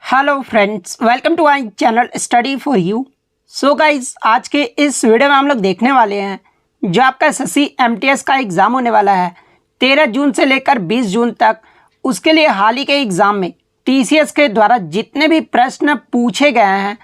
Hello friends, welcome to my channel study for you. So guys, आज के इस video में हम लोग देखने वाले हैं जो आपका एसएससी एमटीएस का एग्ज़ाम होने वाला है 13 जून से लेकर 20 जून तक। उसके लिए हाल ही के एग्ज़ाम में टीसीएस के द्वारा जितने भी प्रश्न पूछे गए हैं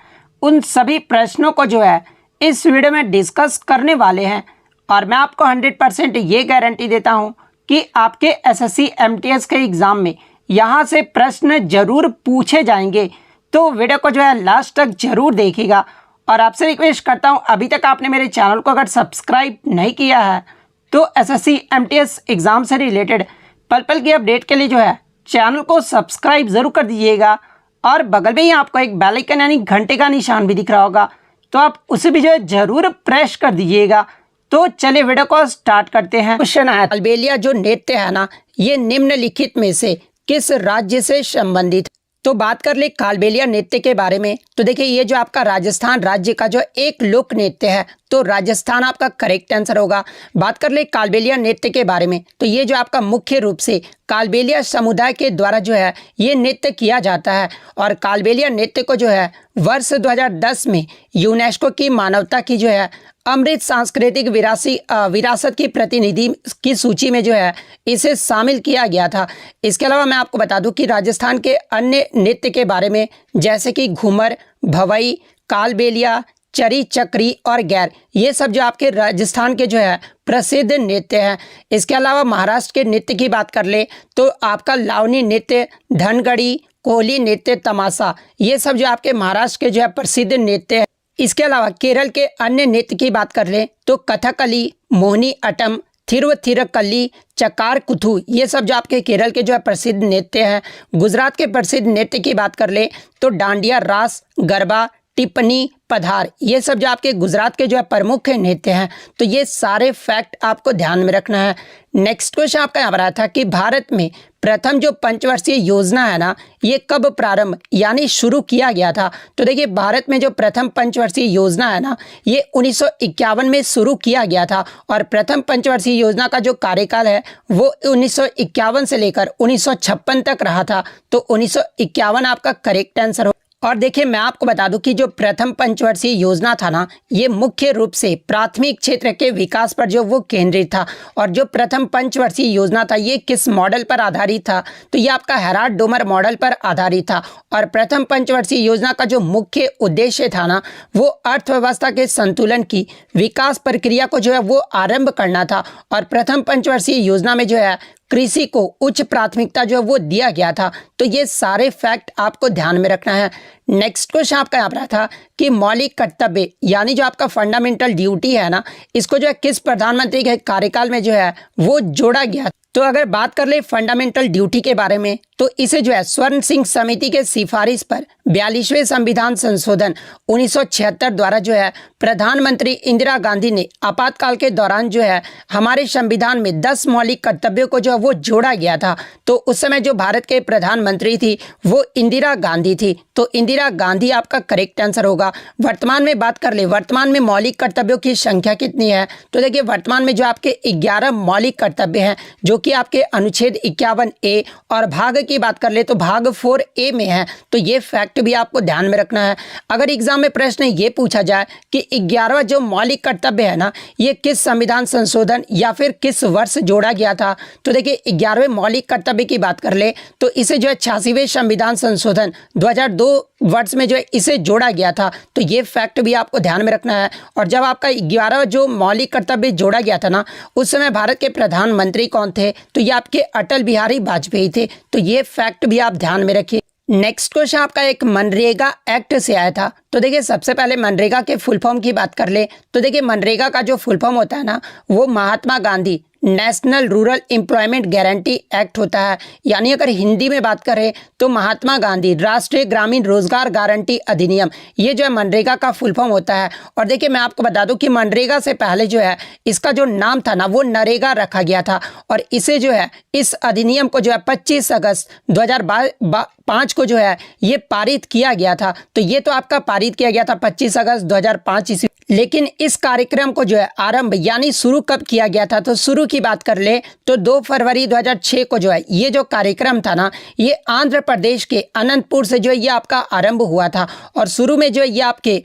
उन सभी प्रश्नों को जो है इस वीडियो में डिस्कस करने वाले हैं। और मैं आपको 100% ये गारंटी देता हूँ कि आपके एसएससी एमटीएस के एग्ज़ाम में यहाँ से प्रश्न जरूर पूछे जाएंगे। तो वीडियो को जो है लास्ट तक जरूर देखिएगा। और आपसे रिक्वेस्ट करता हूँ, अभी तक आपने मेरे चैनल को अगर सब्सक्राइब नहीं किया है तो एसएससी एमटीएस एग्ज़ाम से रिलेटेड पल पल की अपडेट के लिए जो है चैनल को सब्सक्राइब ज़रूर कर दीजिएगा। और बगल में ही आपको एक बेल आइकन यानी घंटे का निशान भी दिख रहा होगा, तो आप उसे भी जो है ज़रूर प्रेस कर दीजिएगा। तो चलिए वीडियो को स्टार्ट करते हैं। क्वेश्चन है, कालबेलिया जो नृत्य है ना, ये निम्नलिखित में से किस राज्य से संबंधित। तो बात कर ले कालबेलिया नृत्य के बारे में, तो देखिए ये जो आपका राजस्थान राज्य का जो एक लोक नृत्य है, तो राजस्थान आपका करेक्ट आंसर होगा। बात कर ले कालबेलिया नृत्य के बारे में, तो ये जो आपका मुख्य रूप से कालबेलिया समुदाय के द्वारा जो है ये नृत्य किया जाता है। और कालबेलिया नृत्य को जो है वर्ष 2010 में यूनेस्को की मानवता की जो है अमृत सांस्कृतिक विरासत की प्रतिनिधि की सूची में जो है इसे शामिल किया गया था। इसके अलावा मैं आपको बता दूं कि राजस्थान के अन्य नृत्य के बारे में, जैसे कि घूमर, भवई, कालबेलिया, चरी चक्री और गैर, ये सब जो आपके राजस्थान के जो है प्रसिद्ध नृत्य हैं। इसके अलावा महाराष्ट्र के नृत्य की बात कर ले तो आपका लावनी नृत्य, धनगढ़ी, कोहली नृत्य, तमाशा, ये सब जो आपके महाराष्ट्र के जो है प्रसिद्ध नृत्य है। इसके अलावा केरल के अन्य नृत्य की बात कर ले तो कथकली, मोहिनी अट्टम, थिरुथिरकल्ली, चकार कुथू, ये सब जो आपके केरल के जो है प्रसिद्ध नृत्य हैं। गुजरात के प्रसिद्ध नृत्य की बात कर ले तो डांडिया, रास, गरबा, टिप्पणी, पधार, ये सब जो आपके गुजरात के जो है प्रमुख नृत्य हैं। तो ये सारे फैक्ट आपको ध्यान में रखना है। नेक्स्ट क्वेश्चन आपका यहाँ पर आया था कि भारत में प्रथम जो पंचवर्षीय योजना है ना, ये कब प्रारंभ यानी शुरू किया गया था। तो देखिए भारत में जो प्रथम पंचवर्षीय योजना है ना, ये 1951 में शुरू किया गया था। और प्रथम पंचवर्षीय योजना का जो कार्यकाल है वो 1951 से लेकर 1956 तक रहा था। तो 1951 आपका करेक्ट आंसर हो। और देखिए मैं आपको बता दूं कि जो प्रथम पंचवर्षीय योजना था ना, ये मुख्य रूप से प्राथमिक क्षेत्र के विकास पर जो वो केंद्रित था। और जो प्रथम पंचवर्षीय योजना था ये किस मॉडल पर आधारित था, तो ये आपका हेराल्ड डोमर मॉडल पर आधारित था। और प्रथम पंचवर्षीय योजना का जो मुख्य उद्देश्य था ना, वो अर्थव्यवस्था के संतुलन की विकास प्रक्रिया को जो है वो आरंभ करना था। और प्रथम पंचवर्षीय योजना में जो है कृषि को उच्च प्राथमिकता जो है वो दिया गया था। तो ये सारे फैक्ट आपको ध्यान में रखना है। नेक्स्ट क्वेश्चन आपका यहाँ पर था कि मौलिक कर्तव्य यानी जो आपका फंडामेंटल ड्यूटी है ना, इसको जो है किस प्रधानमंत्री के कार्यकाल में जो है वो जोड़ा गया। तो अगर बात कर ले फंडामेंटल ड्यूटी के बारे में, तो इसे जो है स्वर्ण सिंह समिति के सिफारिश पर 42वें संविधान संशोधन 1976 द्वारा जो है प्रधानमंत्री इंदिरा गांधी ने आपातकाल के दौरान जो है हमारे संविधान में 10 मौलिक कर्तव्यों को जो है वो जोड़ा गया था। तो उस समय जो भारत के प्रधानमंत्री थी वो इंदिरा गांधी थी। तो इंदिरा गांधी आपका करेक्ट आंसर होगा। वर्तमान में बात कर ले, वर्तमान में मौलिक कर्तव्यों की संख्या कितनी है, तो देखिए वर्तमान में जो आपके 11 मौलिक कर्तव्य हैं, जो कि आपके अनुच्छेद 51A और भाग की बात कर ले तो भाग 4A में है। तो ये फैक्ट भी आपको ध्यान में रखना है। अगर एग्जाम में प्रश्न ये पूछा जाए कि 11वां जो मौलिक कर्तव्य है ना, ये किस संविधान संशोधन या फिर किस वर्ष जोड़ा गया था, तो देखिए 11वें मौलिक कर्तव्य की बात कर ले तो इसे जो है 86वें संविधान संशोधन 2002 वर्ष में जो है इसे जोड़ा गया था। तो ये फैक्ट भी आपको ध्यान में रखना है। और जब आपका 11वां जो मौलिक कर्तव्य जोड़ा गया था ना, उस समय भारत के प्रधानमंत्री कौन थे, तो ये आपके अटल बिहारी वाजपेयी थे। तो ये फैक्ट भी आप ध्यान में रखिए। नेक्स्ट क्वेश्चन आपका एक मनरेगा एक्ट से आया था। तो देखिए सबसे पहले मनरेगा के फुल फॉर्म की बात कर ले तो देखिए मनरेगा का जो फुल फॉर्म होता है ना, वो Mahatma Gandhi national rural employment guarantee act होता है। यानी अगर हिंदी में बात करें तो महात्मा गांधी राष्ट्रीय ग्रामीण रोजगार गारंटी अधिनियम, ये जो है मनरेगा का फुल फॉर्म होता है। और देखिए मैं आपको बता दूं कि मनरेगा से पहले जो है इसका जो नाम था ना, वो नरेगा रखा गया था। और इसे जो है इस अधिनियम को जो है 25 अगस्त 2005 को जो है ये पारित किया गया था। तो ये तो आपका पारित पारित किया गया था 25 अगस्त 2005 ईस्वी। लेकिन इस कार्यक्रम को जो है आरंभ यानी शुरू कब किया गया था, तो शुरू की बात कर ले तो 2 फरवरी 2006 को जो है ये जो कार्यक्रम था ना, ये आंध्र प्रदेश के अनंतपुर से जो है ये आपका आरंभ हुआ था। और शुरू में जो है ये आपके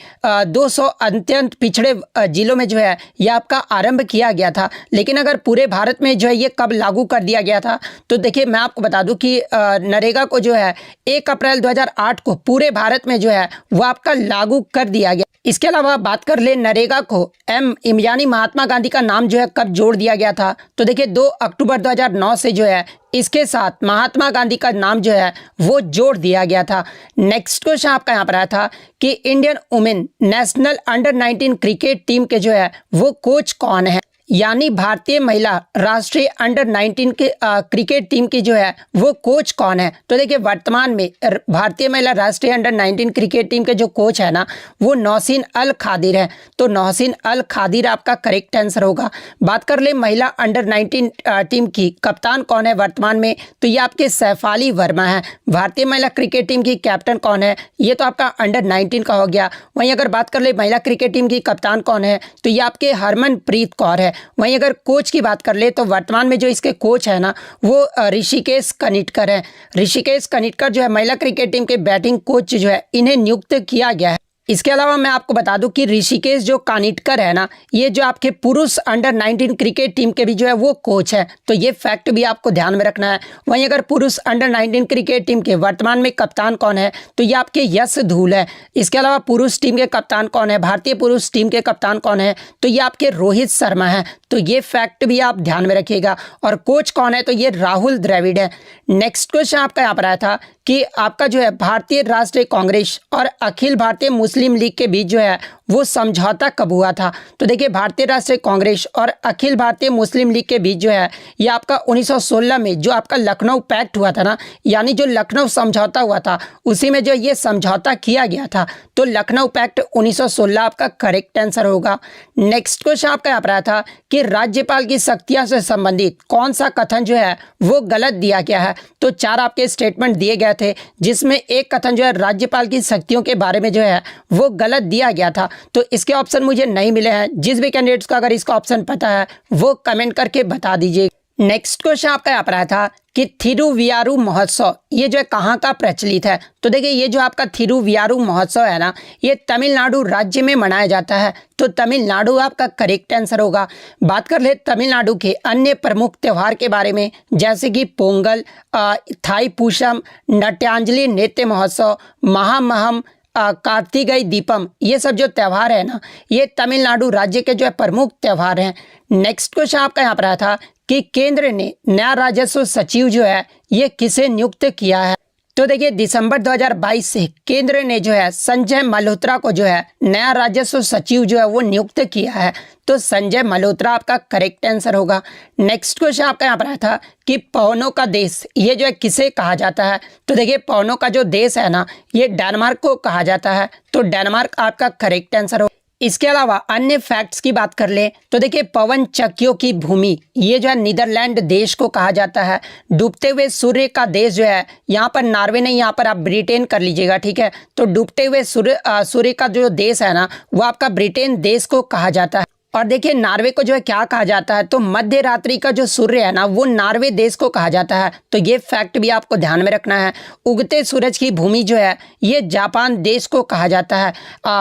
200 अत्यंत पिछड़े जिलों में जो है ये आपका आरंभ किया गया था। लेकिन अगर पूरे भारत में जो है ये कब लागू कर दिया गया था, तो देखिए मैं आपको बता दूं कि नरेगा को जो है 1 अप्रैल 2008 को पूरे भारत में जो है वो आपका लागू कर दिया गया। इसके अलावा बात कर ले नरेगा को यानी महात्मा गांधी का नाम जो है कब जोड़ दिया गया था, तो देखिए 2 अक्टूबर 2009 से जो है इसके साथ महात्मा गांधी का नाम जो है वो जोड़ दिया गया था। नेक्स्ट क्वेश्चन आपका यहाँ पर आया था कि Indian women national under 19 cricket team के जो है वो कोच कौन है, यानी भारतीय महिला राष्ट्रीय अंडर 19 के क्रिकेट टीम की जो है वो कोच कौन है। तो देखिए वर्तमान में भारतीय महिला राष्ट्रीय अंडर 19 क्रिकेट टीम के जो कोच है ना वो नौसीन अल खादिर है। तो नौसीन अल खादिर आपका करेक्ट आंसर होगा। बात कर ले महिला अंडर 19 टीम की कप्तान कौन है वर्तमान में, तो ये आपके सैफाली वर्मा है। भारतीय महिला क्रिकेट टीम की कैप्टन कौन है, ये तो आपका अंडर 19 का हो गया। वहीं अगर बात कर ले महिला क्रिकेट टीम की कप्तान कौन है, तो ये आपके हरमनप्रीत कौर है। वहीं अगर कोच की बात कर ले तो वर्तमान में जो इसके कोच है ना वो ऋषिकेश कनिटकर है। ऋषिकेश कनिटकर जो है महिला क्रिकेट टीम के बैटिंग कोच जो है इन्हें नियुक्त किया गया है। इसके अलावा मैं आपको बता दूं कि ऋषिकेश जो कानिटकर है ना ये जो आपके पुरुष अंडर 19 क्रिकेट टीम के भी जो है वो कोच है। तो ये फैक्ट भी आपको ध्यान में रखना है। वहीं अगर पुरुष अंडर 19 क्रिकेट टीम के वर्तमान में कप्तान कौन है, तो ये आपके यश धूल है। इसके अलावा पुरुष टीम के कप्तान कौन है, भारतीय पुरुष टीम के कप्तान कौन है, तो ये आपके रोहित शर्मा है। तो ये फैक्ट भी आप ध्यान में रखिएगा। और कोच कौन है, तो ये राहुल द्रविड़ है। नेक्स्ट क्वेश्चन आपका यहाँ पर आया था कि आपका जो है भारतीय राष्ट्रीय कांग्रेस और अखिल भारतीय मुस्लिम लीग के बीच जो है वो समझौता कब हुआ था। तो देखिए भारतीय राष्ट्रीय कांग्रेस और अखिल भारतीय मुस्लिम लीग के बीच जो है ये आपका 1916 में जो आपका लखनऊ पैक्ट हुआ था ना, यानी जो लखनऊ समझौता हुआ था उसी में जो ये समझौता किया गया था। तो लखनऊ पैक्ट 1916 आपका करेक्ट आंसर होगा। नेक्स्ट क्वेश्चन आपका यहाँ पर आया था कि राज्यपाल की शक्तियां से संबंधित कौन सा कथन जो है वो गलत दिया गया है। तो 4 आपके स्टेटमेंट दिए गए थे, जिसमें एक कथन जो है राज्यपाल की शक्तियों के बारे में जो है वो गलत दिया गया था। तो इसके ऑप्शन मुझे नहीं मिले हैं। जिस भी कैंडिडेट्स को अगर इसका ऑप्शन पता है वो कमेंट करके बता दीजिए। नेक्स्ट क्वेश्चन आपका यहाँ पर आया था कि थिरुवियारू महोत्सव ये जो है कहाँ का प्रचलित है। तो देखिए ये जो आपका थिरुवियारू महोत्सव है ना ये तमिलनाडु राज्य में मनाया जाता है। तो तमिलनाडु आपका करेक्ट आंसर होगा। बात कर ले तमिलनाडु के अन्य प्रमुख त्यौहार के बारे में, जैसे कि पोंगल, थाईपुसम, नट्यांजलि नृत्य महोत्सव, महामहम, कार्तिकेय दीपम, ये सब जो त्यौहार है ना ये तमिलनाडु राज्य के जो है प्रमुख त्यौहार हैं। नेक्स्ट क्वेश्चन आपका यहाँ पर आया था कि केंद्र ने नया राजस्व सचिव जो है ये किसे नियुक्त किया है। तो देखिए दिसंबर 2022 से केंद्र ने जो है संजय मल्होत्रा को जो है नया राजस्व सचिव जो है वो नियुक्त किया है। तो संजय मल्होत्रा आपका करेक्ट आंसर होगा। नेक्स्ट क्वेश्चन आपका यहाँ पर आया था कि पवनों का देश ये जो है किसे कहा जाता है। तो देखिए पवनों का जो देश है ना ये डेनमार्क को कहा जाता है। तो डेनमार्क आपका करेक्ट आंसर होगा। इसके अलावा अन्य फैक्ट्स की बात कर ले तो देखिए पवन चक्कियों की भूमि ये जो है नीदरलैंड देश को कहा जाता है। डूबते हुए सूर्य का देश जो है यहाँ पर नॉर्वे नहीं, यहाँ पर आप ब्रिटेन कर लीजिएगा, ठीक है। तो डूबते हुए सूर्य का जो देश है ना वो आपका ब्रिटेन देश को कहा जाता है। और देखिए नॉर्वे को जो है क्या कहा जाता है, तो मध्य रात्रि का जो सूर्य है ना वो नॉर्वे देश को कहा जाता है। तो ये फैक्ट भी आपको ध्यान में रखना है। उगते सूरज की भूमि जो है ये जापान देश को कहा जाता है।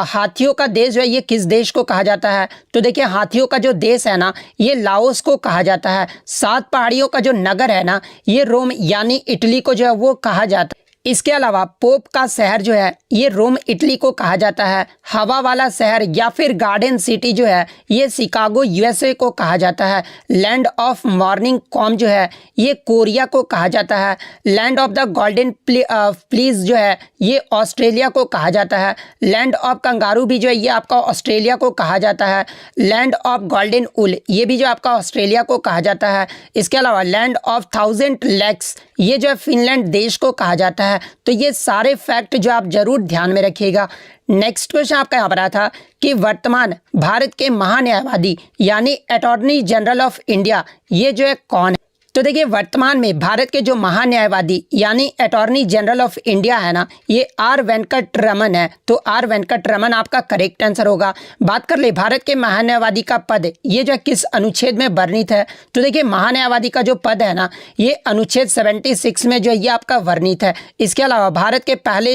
हाथियों का देश जो है ये किस देश को कहा जाता है। तो देखिए हाथियों का जो देश है ना ये लाओस को कहा जाता है। 7 पहाड़ियों का जो नगर है ना ये रोम यानी इटली को जो है वो कहा जाता है। इसके अलावा पोप का शहर जो है ये रोम इटली को कहा जाता है। हवा वाला शहर या फिर गार्डन सिटी जो है ये शिकागो यूएसए को कहा जाता है। लैंड ऑफ मॉर्निंग कॉम जो है ये कोरिया को कहा जाता है। Land of the golden please जो है ये ऑस्ट्रेलिया को कहा जाता है। लैंड ऑफ कंगारू भी जो है ये आपका ऑस्ट्रेलिया को कहा जाता है। लैंड ऑफ गोल्डन उल ये भी जो आपका ऑस्ट्रेलिया को कहा जाता है। इसके अलावा लैंड ऑफ 1000 लेक्स ये जो है फिनलैंड देश को कहा जाता है। तो ये सारे फैक्ट जो आप जरूर ध्यान में रखिएगा। नेक्स्ट क्वेश्चन आपका यहाँ पर आया था कि वर्तमान भारत के महान्यायवादी यानी अटॉर्नी जनरल ऑफ इंडिया ये जो है कौन है। तो देखिए वर्तमान में भारत के जो महान्यायवादी यानी अटॉर्नी जनरल ऑफ इंडिया है ना, ये आर वेंकट रमन है। तो आर वेंकट रमन आपका करेक्ट आंसर होगा। बात कर ले भारत के महान्यायवादी का पद ये जो किस अनुच्छेद में वर्णित है, तो देखिए महान्यायवादी का जो पद है ना, ये अनुच्छेद 76 में जो ये आपका वर्णित है। इसके अलावा भारत के पहले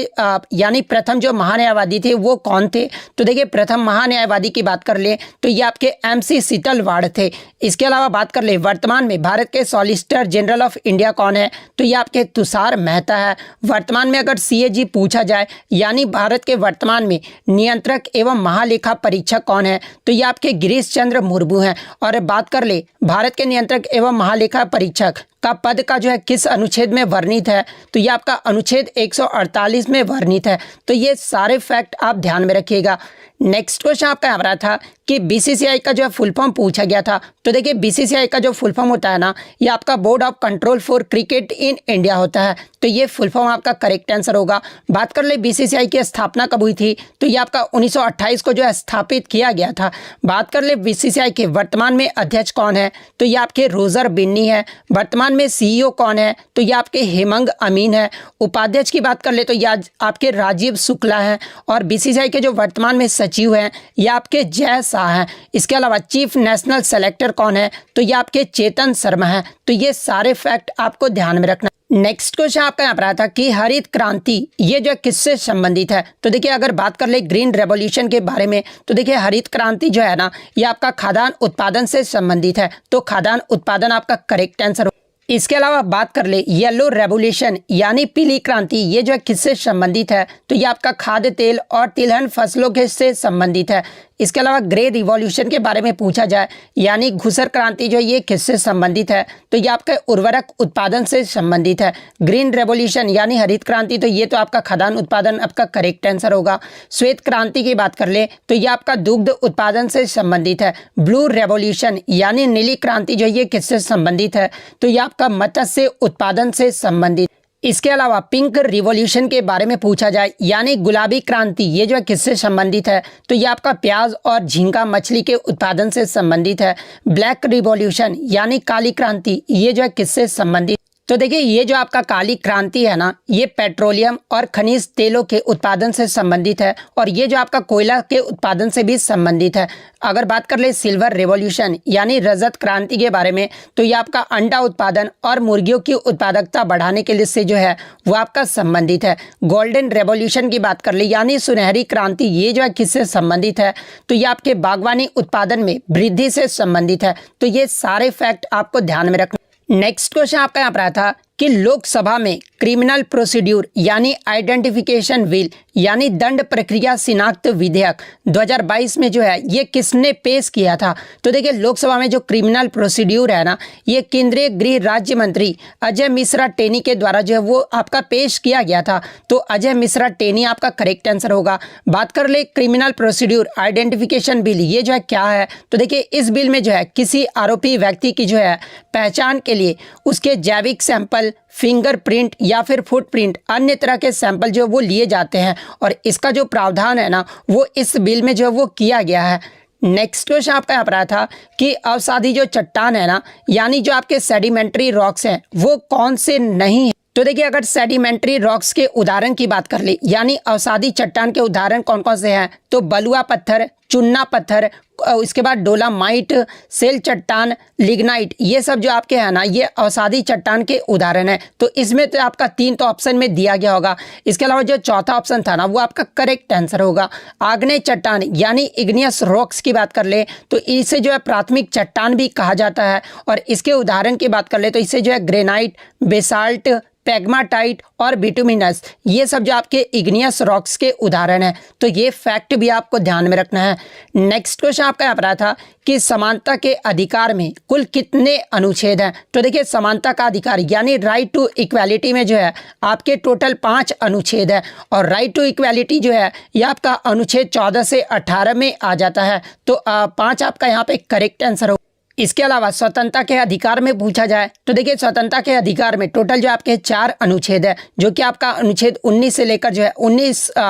यानी प्रथम जो महान्यायवादी थे वो कौन थे, तो देखिए प्रथम महान्यायवादी की बात कर ले तो ये आपके MC सीतलवाड़ थे। इसके अलावा बात कर ले वर्तमान में भारत के सॉलिसिटर जनरल ऑफ इंडिया कौन है, तो ये आपके तुषार मेहता है। वर्तमान में अगर CAG पूछा जाए यानी भारत के वर्तमान में नियंत्रक एवं महालेखा परीक्षक कौन है, तो ये आपके गिरीश चंद्र मुर्मू हैं। और बात कर ले भारत के नियंत्रक एवं महालेखा परीक्षक का पद का जो है किस अनुच्छेद में वर्णित है, तो ये आपका अनुच्छेद 148 में वर्णित है। तो ये सारे फैक्ट आप ध्यान में रखिएगा। नेक्स्ट क्वेश्चन आपका यहाँ रहा था कि BCCI का जो है फुल फॉर्म पूछा गया था। तो देखिए BCCI का जो फुल फॉर्म होता है ना, ये आपका board of control for cricket in India होता है। तो ये फुल फॉर्म आपका करेक्ट आंसर होगा। बात कर ले BCCI की स्थापना कब हुई थी, तो ये आपका 1928 को जो है स्थापित किया गया था। बात कर ले BCCI के वर्तमान में अध्यक्ष कौन है, तो ये आपके रोजर बिन्नी है। वर्तमान में CEO कौन है, तो ये आपके हेमंग अमीन है। उपाध्यक्ष की बात कर ले तो ये आपके राजीव शुक्ला हैं। और BCCI के जो वर्तमान में सचिव हैं ये आपके जय शाह हैं। इसके अलावा चीफ नेशनल सेलेक्टर कौन है, तो ये आपके चेतन शर्मा हैं। तो ये सारे फैक्ट आपको ध्यान में रखना। नेक्स्ट क्वेश्चन आपका यहाँ पर आता कि हरित क्रांति ये जो किससे संबंधित है, तो देखिए अगर बात कर ले ग्रीन रेवोल्यूशन के बारे में, तो देखिए हरित क्रांति जो है ना, ये आपका खाद्यान्न उत्पादन से संबंधित है। तो खाद्यान्न उत्पादन आपका करेक्ट आंसर। इसके अलावा बात कर ले येलो रेवोल्यूशन यानी पीली क्रांति ये जो है किससे संबंधित है, तो ये आपका खाद्य तेल और तिलहन फसलों के से संबंधित है। इसके अलावा ग्रे रिवॉल्यूशन के बारे में पूछा जाए यानी घुसर क्रांति जो ये किससे संबंधित है, तो ये आपके उर्वरक उत्पादन से संबंधित है। ग्रीन रेवोल्यूशन यानी हरित क्रांति तो ये तो आपका खाद्यान्न उत्पादन आपका करेक्ट आंसर होगा। श्वेत क्रांति की बात कर ले तो ये आपका दुग्ध उत्पादन से संबंधित है। ब्लू रेवोल्यूशन यानी नीली क्रांति जो ये किससे संबंधित है, तो ये आपका मत्स्य उत्पादन से संबंधित। इसके अलावा पिंक रिवॉल्यूशन के बारे में पूछा जाए यानी गुलाबी क्रांति ये जो है किससे संबंधित है, तो ये आपका प्याज और झींगा मछली के उत्पादन से संबंधित है। ब्लैक रिवॉल्यूशन यानी काली क्रांति ये जो है किससे संबंधित, तो देखिए ये जो आपका काली क्रांति है ना, ये पेट्रोलियम और खनिज तेलों के उत्पादन से संबंधित है। और ये जो आपका कोयला के उत्पादन से भी संबंधित है। अगर बात कर ले सिल्वर रेवोल्यूशन यानी रजत क्रांति के बारे में, तो ये आपका अंडा उत्पादन और मुर्गियों की उत्पादकता बढ़ाने के लिए से जो है वो आपका संबंधित है। गोल्डन रेवोल्यूशन की बात कर ले यानी सुनहरी क्रांति ये जो है किससे संबंधित है, तो ये आपके बागवानी उत्पादन में वृद्धि से संबंधित है। तो ये सारे फैक्ट आपको ध्यान में रखना। नेक्स्ट क्वेश्चन आपका यहाँ पर आया था कि लोकसभा में क्रिमिनल प्रोसीड्यूर यानी आइडेंटिफिकेशन बिल यानी दंड प्रक्रिया शिनाख्त विधेयक 2022 में जो है ये किसने पेश किया था, तो देखिए लोकसभा में जो क्रिमिनल प्रोसीड्यूर है ना, ये केंद्रीय गृह राज्य मंत्री अजय मिश्रा टेनी के द्वारा जो है वो आपका पेश किया गया था। तो अजय मिश्रा टेनी आपका करेक्ट आंसर होगा। बात कर ले क्रिमिनल प्रोसीड्यूर आइडेंटिफिकेशन बिल ये जो है क्या है, तो देखिए इस बिल में जो है किसी आरोपी व्यक्ति की जो है पहचान के लिए उसके जैविक सैंपल, फिंगरप्रिंट या फिर फुटप्रिंट अन्य तरह के सैंपल जो वो लिए जाते हैं। और इसका जो प्रावधान है ना वो इस बिल में जो है वो किया गया है। नेक्स्ट क्वेश्चन आपका यहाँ पर आया था कि अवसादी जो चट्टान है ना यानी जो आपके सेडिमेंट्री रॉक्स हैं वो कौन से नहीं है, तो देखिए अगर सेडिमेंट्री रॉक्स के उदाहरण की बात कर ले यानी अवसादी चट्टान के उदाहरण कौन कौन से हैं, तो बलुआ पत्थर, चुन्ना पत्थर, इसके बाद डोलामाइट, सेल चट्टान, लिग्नाइट ये सब जो आपके हैं ना ये अवसादी चट्टान के उदाहरण है। तो इसमें तो आपका 3 तो ऑप्शन में दिया गया होगा। इसके अलावा जो चौथा ऑप्शन था ना वो आपका करेक्ट आंसर होगा। आग्नेय चट्टान यानी इग्नियस रॉक्स की बात कर ले तो इसे जो है प्राथमिक चट्टान भी कहा जाता है। और इसके उदाहरण की बात कर ले तो इसे जो है ग्रेनाइट, बेसाल्ट, पेग्माटाइट और बिटुमिनस ये सब जो आपके इग्नियस रॉक्स के उदाहरण हैं। तो ये फैक्ट भी आपको ध्यान में रखना है। नेक्स्ट क्वेश्चन आपका यहाँ पर आया था कि समानता के अधिकार में कुल कितने अनुच्छेद हैं, तो देखिए समानता का अधिकार यानी राइट टू इक्वालिटी में जो है आपके टोटल 5 अनुच्छेद है। और राइट टू इक्वालिटी जो है ये आपका अनुच्छेद 14 से 18 में आ जाता है। तो 5 आपका यहाँ पे करेक्ट आंसर हो। इसके अलावा स्वतंत्रता के अधिकार में पूछा जाए तो देखिए स्वतंत्रता के अधिकार में टोटल जो आपके 4 अनुच्छेद है, जो कि आपका अनुच्छेद 19 से लेकर जो है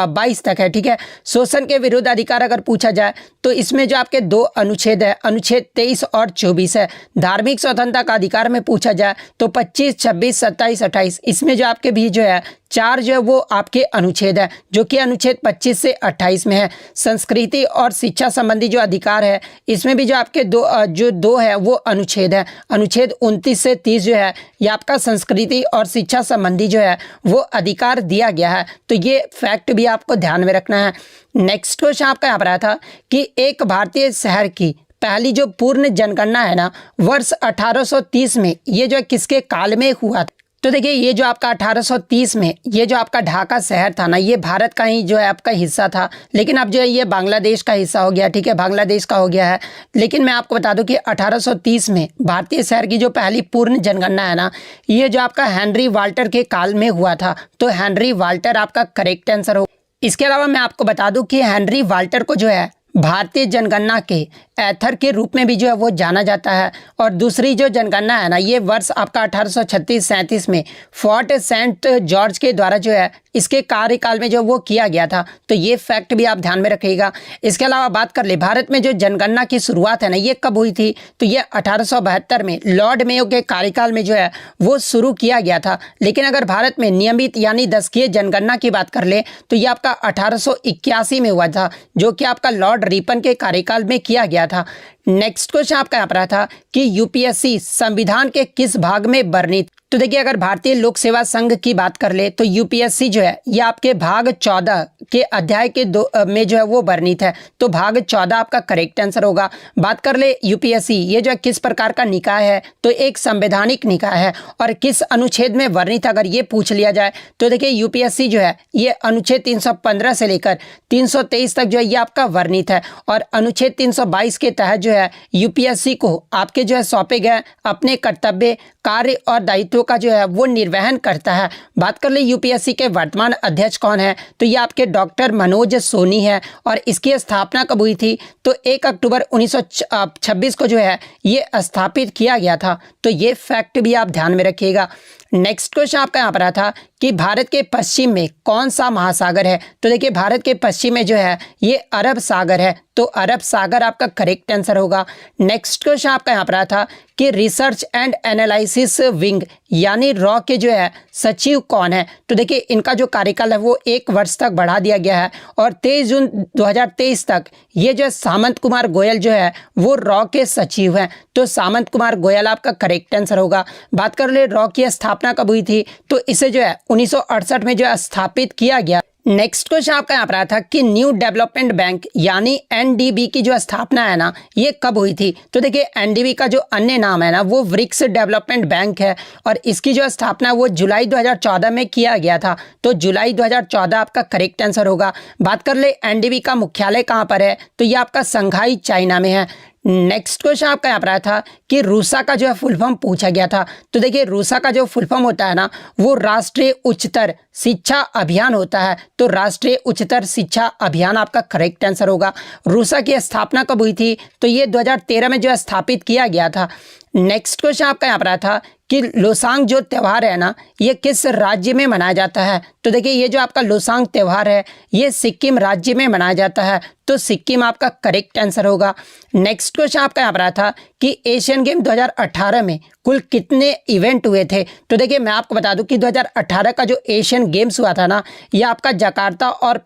22 तक है, ठीक है। शोषण के विरुद्ध अधिकार अगर पूछा जाए तो इसमें जो आपके 2 अनुच्छेद है, अनुच्छेद 23 और 24 है। धार्मिक स्वतंत्रता का अधिकार में पूछा जाए तो 25, 26, 27, 28 इसमें जो आपके भी जो है 4 जो है वो आपके अनुच्छेद है, जो कि अनुच्छेद 25 से 28 में है। संस्कृति और शिक्षा संबंधी जो अधिकार है इसमें भी जो आपके दो है वो अनुच्छेद है। अनुच्छेद 29 से 30 जो है ये आपका संस्कृति और शिक्षा संबंधी जो है वो अधिकार दिया गया है। तो ये फैक्ट भी आपको ध्यान में रखना है। नेक्स्ट क्वेश्चन आपका यहाँ पर आया था कि एक भारतीय शहर की पहली जो पूर्ण जनगणना है ना वर्ष 1830 में ये जो है किसके काल में हुआ था? तो देखिए ये जो आपका 1830 में ये जो आपका ढाका शहर था ना ये भारत का ही जो है आपका हिस्सा था, लेकिन अब जो है ये बांग्लादेश का हिस्सा हो गया, ठीक है, बांग्लादेश का हो गया है। लेकिन मैं आपको बता दूं कि 1830 में भारतीय शहर की जो पहली पूर्ण जनगणना है ना ये जो आपका हेनरी वाल्टर के काल में हुआ था। तो हेनरी वाल्टर आपका करेक्ट आंसर हो। इसके अलावा मैं आपको बता दूं कि हेनरी वाल्टर को जो है भारतीय जनगणना के एथर के रूप में भी जो है वो जाना जाता है। और दूसरी जो जनगणना है ना ये वर्ष आपका 1836-37 में फोर्ट सेंट जॉर्ज के द्वारा जो है इसके कार्यकाल में जो वो किया गया था। तो ये फैक्ट भी आप ध्यान में रखिएगा। इसके अलावा बात कर ले भारत में जो जनगणना की शुरुआत है ना ये कब हुई थी? तो ये 1872 में लॉर्ड मेयो के कार्यकाल में जो है वो शुरू किया गया था। लेकिन अगर भारत में नियमित यानी दशकीय जनगणना की बात कर ले तो ये आपका 1881 में हुआ था, जो कि आपका लॉर्ड रिपन के कार्यकाल में किया गया था। नेक्स्ट क्वेश्चन आपका यहाँ पर रहा था कि यूपीएससी संविधान के किस भाग में वर्णित? तो देखिए अगर भारतीय लोक सेवा संघ की बात कर ले तो यूपीएससी जो है ये आपके भाग 14 के अध्याय के 2 में जो है वो वर्णित है। तो भाग 14 आपका करेक्ट आंसर होगा। बात कर ले यूपीएससी ये जो है किस प्रकार का निकाय है? तो एक संवैधानिक निकाय है। और किस अनुच्छेद में वर्णित अगर ये पूछ लिया जाए तो देखिए यूपीएससी जो है ये अनुच्छेद 315 से लेकर 323 तक जो है ये आपका वर्णित है। और अनुच्छेद 322 के तहत जो है यूपीएससी को आपके जो है सौंपे गए अपने कर्तव्य, कार्य और दायित्व का जो है वो निर्वहन करता है। बात कर ले यूपीएससी के वर्तमान अध्यक्ष कौन है? तो ये आपके डॉक्टर मनोज सोनी है। और इसकी स्थापना कब हुई थी? तो 1 अक्टूबर 1926 को जो है ये स्थापित किया गया था। तो ये फैक्ट भी आप ध्यान में रखिएगा। नेक्स्ट क्वेश्चन आपका यहाँ पर था कि भारत के पश्चिम में कौन सा महासागर है? तो देखिए भारत के पश्चिम में जो है ये अरब सागर है। तो अरब सागर आपका करेक्ट आंसर होगा। नेक्स्ट क्वेश्चन आपका यहाँ पर था कि रिसर्च एंड एनालिसिस विंग यानी रॉ के जो है सचिव कौन है? तो देखिए इनका जो कार्यकाल है वो 1 वर्ष तक बढ़ा दिया गया है। और 23 जून 2023 तक ये जो है सामंत कुमार गोयल जो है वो रॉ के सचिव हैं। तो सामंत कुमार गोयल आपका करेक्ट आंसर होगा। बात कर ले रॉ की स्थापना कब हुई थी? तो इसे जो है 1968 में जो है स्थापित किया गया। नेक्स्ट क्वेश्चन आपका यहाँ पर आया था कि न्यू डेवलपमेंट बैंक यानी एनडीबी की जो स्थापना है ना ये कब हुई थी? तो देखिए एनडीबी का जो अन्य नाम है ना वो ब्रिक्स डेवलपमेंट बैंक है। और इसकी जो स्थापना वो जुलाई 2014 में किया गया था। तो जुलाई 2014 आपका करेक्ट आंसर होगा। बात कर ले एनडीबी का मुख्यालय कहाँ पर है? तो ये आपका संघाई चाइना में है। नेक्स्ट क्वेश्चन आपका यहाँ पर आया था कि रूसा का जो है फुल फॉर्म पूछा गया था। तो देखिए रूसा का जो फुल फॉर्म होता है ना वो राष्ट्रीय उच्चतर शिक्षा अभियान होता है। तो राष्ट्रीय उच्चतर शिक्षा अभियान आपका करेक्ट आंसर होगा। रूसा की स्थापना कब हुई थी? तो ये 2013 में जो है स्थापित किया गया था। नेक्स्ट क्वेश्चन आपका यहाँ पर आया था कि लोसांग जो त्यौहार है ना ये किस राज्य में मनाया जाता है? तो देखिए ये जो आपका लोसांग त्यौहार है ये सिक्किम राज्य में मनाया जाता है। तो सिक्किम आपका करेक्ट आंसर होगा। नेक्स्ट क्वेश्चन आपका यहाँ पर आया था कि एशियन गेम 2018 में कुल कितने इवेंट हुए थे? तो देखिए मैं आपको बता दूं कि 2018 का जो एशियन गेम्स हुआ था ना ये आपका जकार्ता और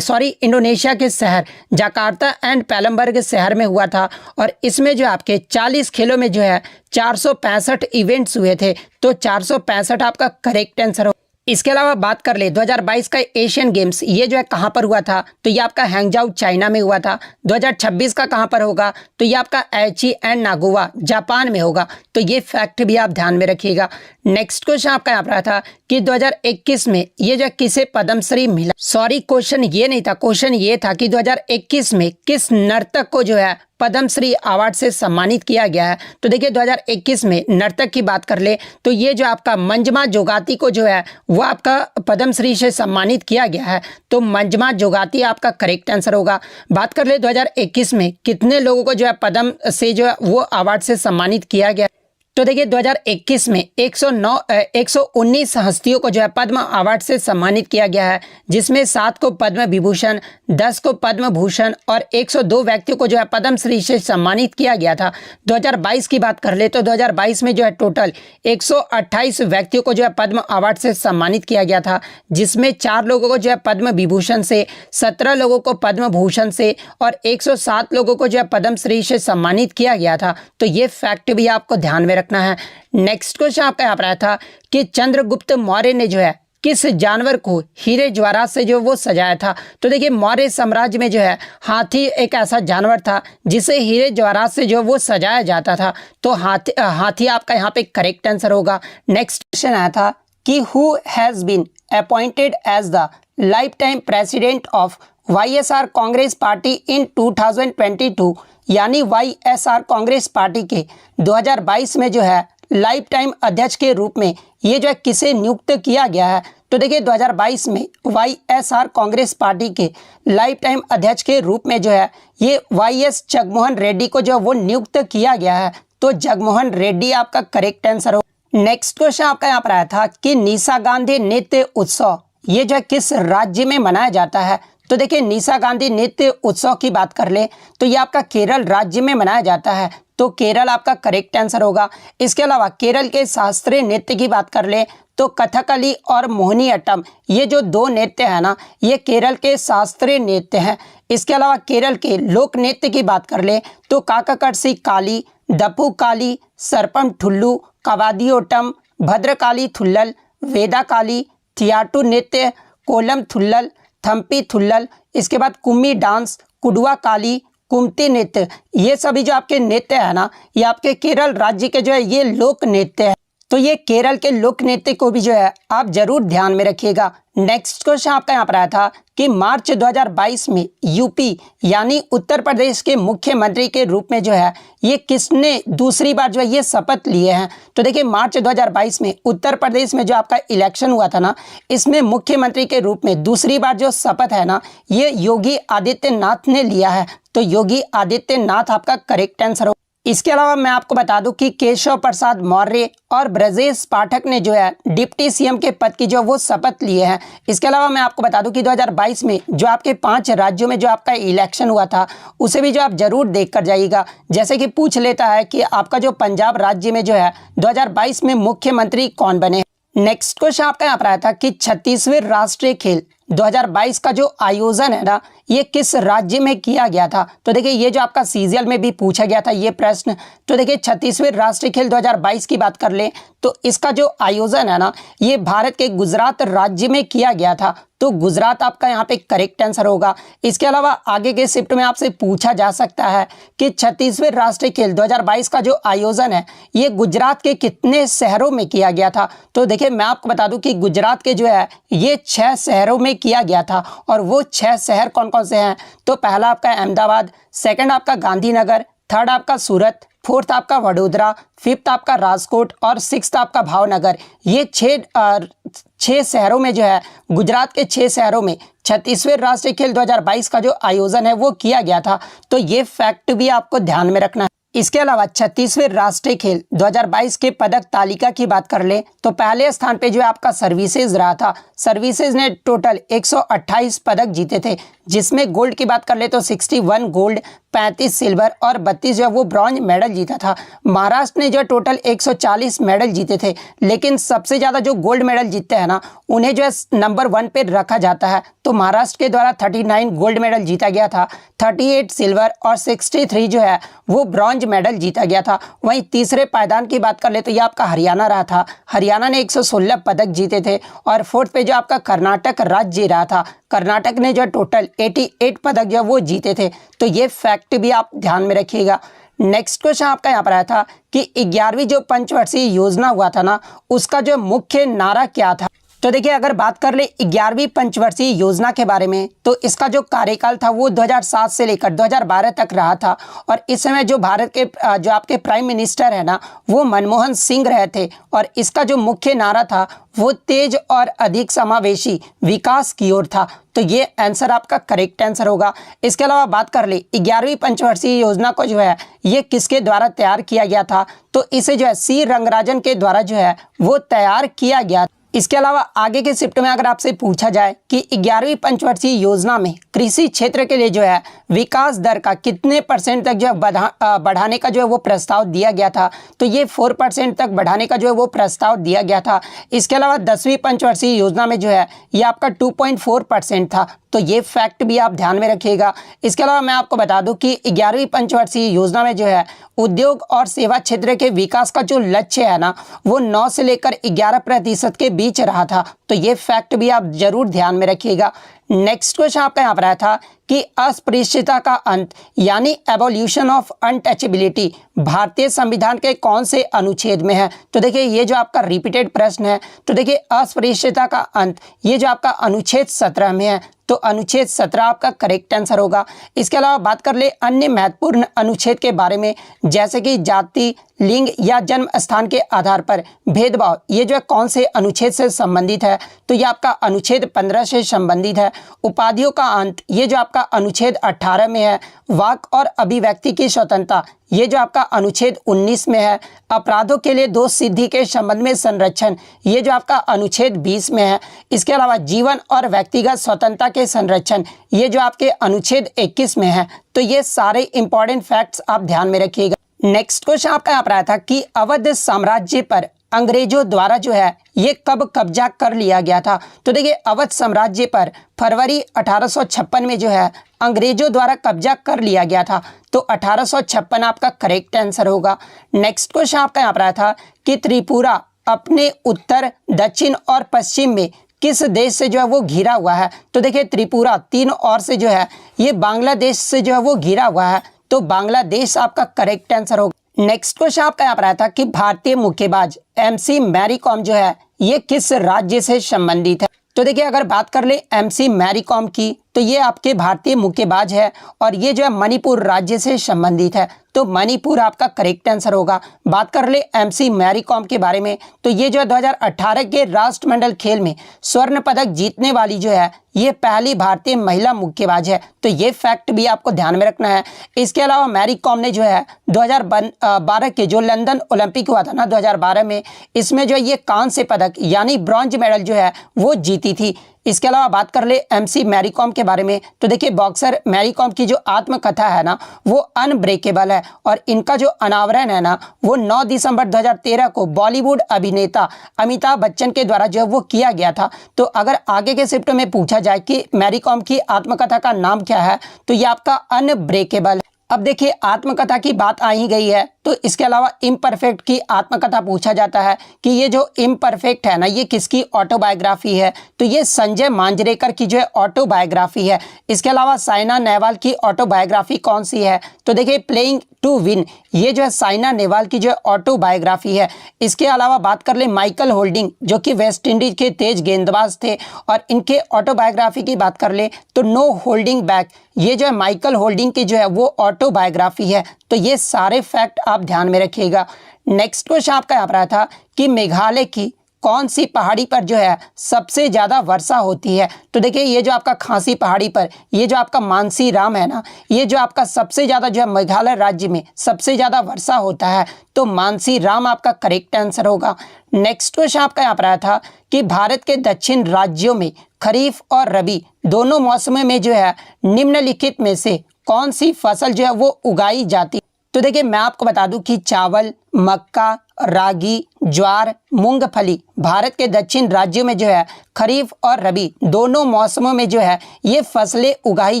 इंडोनेशिया के शहर जकार्ता एंड पैलमबर्ग शहर में हुआ था। और इसमें जो आपके 40 खेलों में जो है 465 इवेंट्स हुए थे। तो 465 आपका करेक्ट आंसर हो। इसके अलावा बात कर ले 2022 का एशियन गेम्स ये जो है कहाँ पर हुआ था? तो ये आपका हैंगजाऊ चाइना में हुआ था। 2026 का कहाँ पर होगा? तो ये आपका एची एंड नागोवा जापान में होगा। तो ये फैक्ट भी आप ध्यान में रखिएगा। नेक्स्ट क्वेश्चन आपका यहाँ पर था कि 2021 में ये जो किसे पद्मश्री मिला। सॉरी, क्वेश्चन ये नहीं था, क्वेश्चन ये था कि 2021 में किस नर्तक को जो है पद्मश्री अवार्ड से सम्मानित किया गया है। तो देखिए 2021 में नर्तक की बात कर ले तो ये जो आपका मंजमा जोगाती को जो है वो आपका पद्मश्री से सम्मानित किया गया है। तो मंजमा जोगाती आपका करेक्ट आंसर होगा। बात कर ले 2021 में कितने लोगों को जो है पद्म से जो है वो अवार्ड से सम्मानित किया गया। तो देखिए 2021 में 119 हस्तियों को जो है पद्म अवार्ड से सम्मानित किया गया है, जिसमें 7 को पद्म विभूषण, 10 को पद्म भूषण और 102 व्यक्तियों को जो है पद्मश्री से सम्मानित किया गया था। 2022 की बात कर ले तो 2022 में जो है टोटल 128 व्यक्तियों को जो है पद्म अवार्ड से सम्मानित किया गया था, जिसमें 4 लोगों को जो है पद्म विभूषण से, 17 लोगों को पद्म भूषण से और 107 लोगों को जो है पद्मश्री से सम्मानित किया गया था। तो ये फैक्ट भी आपको ध्यान में रखना है। नेक्स्ट क्वेश्चन आपका यहाँ पर आया था कि चंद्रगुप्त मौर्य ने जो है किस जानवर को हीरे जवाहरात से जो वो सजाया था। तो देखिए मौर्य साम्राज्य में जो है हाथी एक ऐसा जानवर था जिसे हीरे जवाहरात से जो वो सजाया जाता था। तो हाथी आपका यहाँ पे करेक्ट आंसर होगा। नेक्स्ट क्वेश्चन आया था कि who has been appointed as the lifetime president of YSR Congress party in 2022, यानी YSR कांग्रेस पार्टी के 2022 में जो है लाइफ टाइम अध्यक्ष के रूप में ये जो है किसे नियुक्त किया गया है। तो देखिए 2022 में YSR कांग्रेस पार्टी के लाइफ टाइम अध्यक्ष के रूप में जो है ये YS जगमोहन रेड्डी को जो वो नियुक्त किया गया है। तो जगमोहन रेड्डी आपका करेक्ट आंसर हो। नेक्स्ट क्वेश्चन आपका यहाँ पर आया था कि निशा गांधी नृत्य उत्सव ये जो है किस राज्य में मनाया जाता है। तो देखिए निशा गांधी नृत्य उत्सव की बात कर ले तो ये आपका केरल राज्य में मनाया जाता है। तो केरल आपका करेक्ट आंसर होगा। इसके अलावा केरल के शास्त्रीय नृत्य की बात कर ले तो कथकली और मोहिनीअट्टम ये जो 2 नृत्य है ना ये केरल के शास्त्रीय नृत्य हैं। इसके अलावा केरल के लोक नृत्य की बात कर ले तो काकाकड़सी काली, दपू काली, सरपम ठुल्लू, कवादियोटम, भद्रकाली थुल्लल, वेदा काली, थियाटू नृत्य, कोलम थुल्लल, थम्पी थुल्लल, इसके बाद कुम्मी डांस, कुडवा काली, कुमती नृत्य, ये सभी जो आपके नृत्य है ना ये आपके केरल राज्य के जो है ये लोक नृत्य है। तो ये केरल के लोक नृत्य को भी जो है आप जरूर ध्यान में रखिएगा। नेक्स्ट क्वेश्चन आपका यहाँ पर आया था कि मार्च 2022 में यूपी यानी उत्तर प्रदेश के मुख्यमंत्री के रूप में जो है ये किसने दूसरी बार जो है ये शपथ लिए हैं। तो देखिए मार्च 2022 में उत्तर प्रदेश में जो आपका इलेक्शन हुआ था ना इसमें मुख्यमंत्री के रूप में दूसरी बार जो शपथ है ना ये योगी आदित्यनाथ ने लिया है। तो योगी आदित्यनाथ आपका करेक्ट आंसर हो। इसके अलावा मैं आपको बता दूं कि केशव प्रसाद मौर्य और ब्रजेश पाठक ने जो है डिप्टी सीएम के पद की जो वो शपथ लिए हैं। इसके अलावा मैं आपको बता दूं कि 2022 में जो आपके 5 राज्यों में जो आपका इलेक्शन हुआ था उसे भी जो आप जरूर देख कर जाइएगा। जैसे कि पूछ लेता है कि आपका जो पंजाब राज्य में जो है 2022 में मुख्यमंत्री कौन बने। नेक्स्ट क्वेश्चन आपका यहाँ पर आया था कि 36वें राष्ट्रीय खेल 2022 का जो आयोजन है ना ये किस राज्य में किया गया था। तो देखिए ये जो आपका सीजीएल में भी पूछा गया था ये प्रश्न। तो देखिए 36वें राष्ट्रीय खेल 2022 की बात कर ले तो इसका जो आयोजन है ना ये भारत के गुजरात राज्य में किया गया था। तो गुजरात आपका यहाँ पे करेक्ट आंसर होगा। इसके अलावा आगे के शिफ्ट में आपसे पूछा जा सकता है कि 36वें राष्ट्रीय खेल 2022 का जो आयोजन है ये गुजरात के कितने शहरों में किया गया था। तो देखिए मैं आपको बता दूं कि गुजरात के जो है ये 6 शहरों में किया गया था और वो 6 शहर कौन कौन से हैं। तो पहला आपका अहमदाबाद, सेकंड आपका गांधीनगर, थर्ड आपका सूरत, फोर्थ आपका वडोदरा, फिफ्थ आपका राजकोट और सिक्स्थ आपका भावनगर। ये 6 शहरों में जो है गुजरात के 6 शहरों में 36वें राष्ट्रीय खेल 2022 का जो आयोजन है वो किया गया था। तो ये फैक्ट भी आपको ध्यान में रखना है। इसके अलावा 36वें राष्ट्रीय खेल 2022 के पदक तालिका की बात कर ले तो पहले स्थान पे जो है आपका सर्विसेज रहा था। सर्विसेज ने टोटल 128 पदक जीते थे, जिसमें गोल्ड की बात कर ले तो 61 गोल्ड, 35 सिल्वर और 32 जो है वो ब्रॉन्ज मेडल जीता था। महाराष्ट्र ने जो टोटल 140 मेडल जीते थे, लेकिन सबसे ज़्यादा जो गोल्ड मेडल जीतते हैं ना उन्हें जो है नंबर 1 पे रखा जाता है। तो महाराष्ट्र के द्वारा 39 गोल्ड मेडल जीता गया था, 38 सिल्वर और 63 जो है वो ब्रॉन्ज मेडल जीता गया था। वहीं तीसरे पायदान की बात कर ले तो ये आपका हरियाणा रहा था। हरियाणा ने 116 पदक जीते थे और फोर्थ पे जो आपका कर्नाटक राज्य रहा था। कर्नाटक ने जो टोटल 88 पदक जो वो जीते थे। तो ये फैक्ट भी आप ध्यान में रखिएगा। नेक्स्ट क्वेश्चन आपका यहाँ पर आया था कि 11वीं जो पंचवर्षीय योजना हुआ था ना, उसका जो मुख्य नारा क्या था। तो देखिए अगर बात कर ले 11वीं पंचवर्षीय योजना के बारे में, तो इसका जो कार्यकाल था वो 2007 से लेकर 2012 तक रहा था। और इस समय जो भारत के जो आपके प्राइम मिनिस्टर है ना, वो मनमोहन सिंह रहे थे। और इसका जो मुख्य नारा था वो तेज और अधिक समावेशी विकास की ओर था। तो ये आंसर आपका करेक्ट आंसर होगा। इसके अलावा बात कर ले 11वीं पंचवर्षीय योजना को जो है ये किसके द्वारा तैयार किया गया था, तो इसे जो है सी रंगराजन के द्वारा जो है वो तैयार किया गया। इसके अलावा आगे के शिफ्ट में अगर आपसे पूछा जाए कि 11वीं पंचवर्षीय योजना में कृषि क्षेत्र के लिए जो है विकास दर का कितने % तक जो है बढ़ाने का जो है वो प्रस्ताव दिया गया था, तो ये 4% तक बढ़ाने का जो है वो प्रस्ताव दिया गया था। इसके अलावा 10वीं पंचवर्षीय योजना में जो है ये आपका 2.4% था। तो ये फैक्ट भी आप ध्यान में रखिएगा। इसके अलावा मैं आपको बता दूं कि 11वीं पंचवर्षीय योजना में जो है उद्योग और सेवा क्षेत्र के विकास का जो लक्ष्य है ना, वो 9 से लेकर 11% के बीच रहा था। तो ये फैक्ट भी आप जरूर ध्यान में रखिएगा। नेक्स्ट क्वेश्चन आपका यहाँ पर आया था कि अस्पृश्यता का अंत यानी एबोल्यूशन ऑफ अनटचेबिलिटी भारतीय संविधान के कौन से अनुच्छेद में है। तो देखिए ये जो आपका रिपीटेड प्रश्न है, तो देखिए अस्पृश्यता का अंत ये जो आपका अनुच्छेद 17 में है। तो अनुच्छेद 17 आपका करेक्ट आंसर होगा। इसके अलावा बात कर ले अन्य महत्वपूर्ण अनुच्छेद के बारे में, जैसे कि जाति, लिंग या जन्म स्थान के आधार पर भेदभाव, ये जो है कौन से अनुच्छेद से संबंधित है, तो ये आपका अनुच्छेद 15 से संबंधित है। उपाधियों का अंत ये जो आपका अनुच्छेद 18 में है। वाक और अभिव्यक्ति की स्वतंत्रता ये जो आपका अनुच्छेद 19 में है। अपराधों के लिए दोष सिद्धि के संबंध में संरक्षण ये जो आपका अनुच्छेद 20 में है। इसके अलावा जीवन और व्यक्तिगत स्वतंत्रता के संरक्षण ये जो आपके अनुच्छेद 21 में है। तो ये सारे इंपॉर्टेंट फैक्ट्स आप ध्यान में रखिएगा। नेक्स्ट क्वेश्चन आपका यहाँ पर आया था कि अवध साम्राज्य पर अंग्रेजों द्वारा जो है ये कब कब्जा कर लिया गया था। तो देखिए अवध साम्राज्य पर फरवरी 1856 में जो है अंग्रेजों द्वारा कब्जा कर लिया गया था। तो 1856 आपका करेक्ट आंसर होगा। नेक्स्ट क्वेश्चन आपका यहाँ पर आया था कि त्रिपुरा अपने उत्तर, दक्षिण और पश्चिम में किस देश से जो है वो घिरा हुआ है। तो देखिए त्रिपुरा 3 ओर से जो है ये बांग्लादेश से जो है वो घिरा हुआ है। तो बांग्लादेश आपका करेक्ट आंसर होगा। नेक्स्ट क्वेश्चन आपका यहाँ पर आया था कि भारतीय मुक्केबाज MC मैरी कॉम जो है ये किस राज्य से संबंधित है। तो देखिए अगर बात कर ले MC मैरी कॉम की, तो ये आपके भारतीय मुक्केबाज है और ये जो है मणिपुर राज्य से संबंधित है। तो मणिपुर आपका करेक्ट आंसर होगा। बात कर ले MC मैरी कॉम के बारे में, तो ये जो है 2018 के राष्ट्रमंडल खेल में स्वर्ण पदक जीतने वाली जो है ये पहली भारतीय महिला मुक्केबाज है। तो ये फैक्ट भी आपको ध्यान में रखना है। इसके अलावा मैरी कॉम ने जो है 2012 के जो लंदन ओलंपिक हुआ था ना 2012 में, इसमें जो ये कांस्य पदक यानी ब्रॉन्ज मेडल जो है वो जीती थी। इसके अलावा बात कर ले MC मैरी कॉम के बारे में, तो देखिए बॉक्सर मैरी कॉम की जो आत्मकथा है ना वो अनब्रेकेबल है और इनका जो अनावरण है ना वो 9 दिसंबर 2013 को बॉलीवुड अभिनेता अमिताभ बच्चन के द्वारा जो है वो किया गया था। तो अगर आगे के शिफ्ट में पूछा जाए कि मैरी कॉम की आत्मकथा का नाम क्या है, तो ये आपका अनब्रेकेबल। अब देखिए आत्मकथा की बात आ ही गई है, तो इसके अलावा इम्परफेक्ट की आत्मकथा पूछा जाता है कि ये जो इम्परफेक्ट है ना ये किसकी ऑटोबायोग्राफी है। तो ये संजय मांजरेकर की जो है ऑटोबायोग्राफी है। इसके अलावा साइना नेहवाल की ऑटोबायोग्राफी कौन सी है, तो देखिए प्लेइंग टू विन ये जो है साइना नेहवाल की जो है ऑटोबायोग्राफी है। इसके अलावा बात कर ले माइकल होल्डिंग जो कि वेस्ट इंडीज के तेज गेंदबाज थे और इनके ऑटोबायोग्राफी की बात कर ले तो नो होल्डिंग बैक ये जो है माइकल होल्डिंग की जो है वो ऑटोबायोग्राफी है। तो ये सारे फैक्ट आप ध्यान में रखिएगा। नेक्स्ट क्वेश्चन आपका यहाँ पर आया था कि मेघालय की कौन सी पहाड़ी पर जो है सबसे ज़्यादा वर्षा होती है। तो देखिए ये जो आपका खासी पहाड़ी पर ये जो आपका मानसी राम है ना, ये जो आपका सबसे ज़्यादा जो है मेघालय राज्य में सबसे ज़्यादा वर्षा होता है। तो मानसी राम आपका करेक्ट आंसर होगा। नेक्स्ट क्वेश्चन आपका यहाँ पर आया था कि भारत के दक्षिण राज्यों में खरीफ और रबी दोनों मौसमों में जो है निम्नलिखित में से कौन सी फसल जो है वो उगाई जाती। तो देखिए मैं आपको बता दूं कि चावल, मक्का, रागी, ज्वार, मूंगफली भारत के दक्षिण राज्यों में जो है खरीफ और रबी दोनों मौसमों में जो है ये फसलें उगाई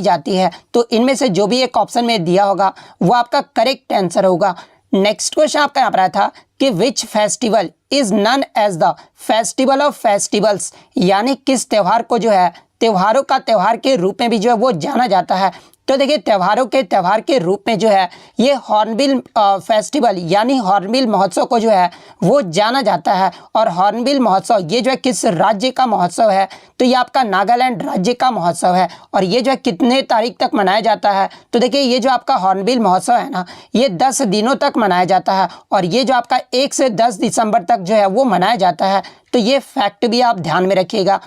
जाती है। तो इनमें से जो भी एक ऑप्शन में दिया होगा वो आपका करेक्ट आंसर होगा। नेक्स्ट क्वेश्चन आपका यहाँ पर आया था कि which festival is known as the festival of festivals यानी किस त्यौहार को जो है त्योहारों का त्यौहार के रूप में भी जो है वो जाना जाता है। तो देखिए त्योहार के रूप में जो है ये हॉर्नबिल फेस्टिवल यानी हॉर्नबिल महोत्सव को जो है वो जाना जाता है। और हॉर्नबिल महोत्सव ये जो है किस राज्य का महोत्सव है, तो ये आपका नागालैंड राज्य का महोत्सव है। और ये जो है कितने तारीख तक मनाया जाता है, तो देखिए ये जो आपका हॉर्नबिल महोत्सव है ना, ये 10 दिनों तक मनाया जाता है। और ये जो आपका 1 से 10 दिसंबर तक जो है वो मनाया जाता है। तो ये फैक्ट भी आप ध्यान में रखिएगा।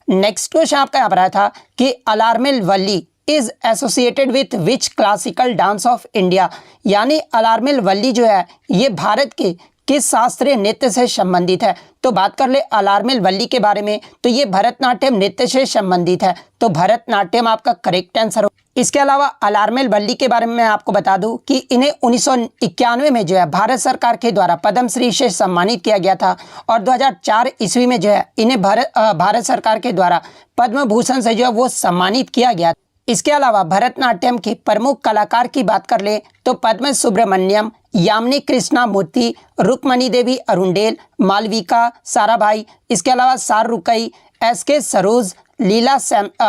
नेक्स्ट क्वेश्चन आपका यहाँ पर आया था कि Alarmel Valli is associated with which classical dance of India, यानी अलार्मेल वल्ली जो है ये भारत के किस शास्त्रीय नृत्य से संबंधित है। तो बात कर ले अलार्मेल वल्ली के बारे में, तो ये भरतनाट्यम नृत्य से संबंधित है। तो भरतनाट्यम आपका करेक्ट आंसर हो। इसके अलावा अलार्मेल वल्ली के बारे में मैं आपको बता दूं कि इन्हें 1991 में जो है भारत सरकार के द्वारा पद्मश्री से सम्मानित किया गया था। और 2004 ईस्वी में जो है इन्हें भारत सरकार के द्वारा पद्म भूषण से जो है वो सम्मानित किया गया। इसके अलावा भरतनाट्यम के प्रमुख कलाकार की बात कर ले तो पद्म सुब्रमण्यम, यामिनी कृष्णमूर्ति, रुक्मणी देवी अरुंडेल, मालविका साराभाई, इसके अलावा शाहरुखई, एस.के. सरोज, लीला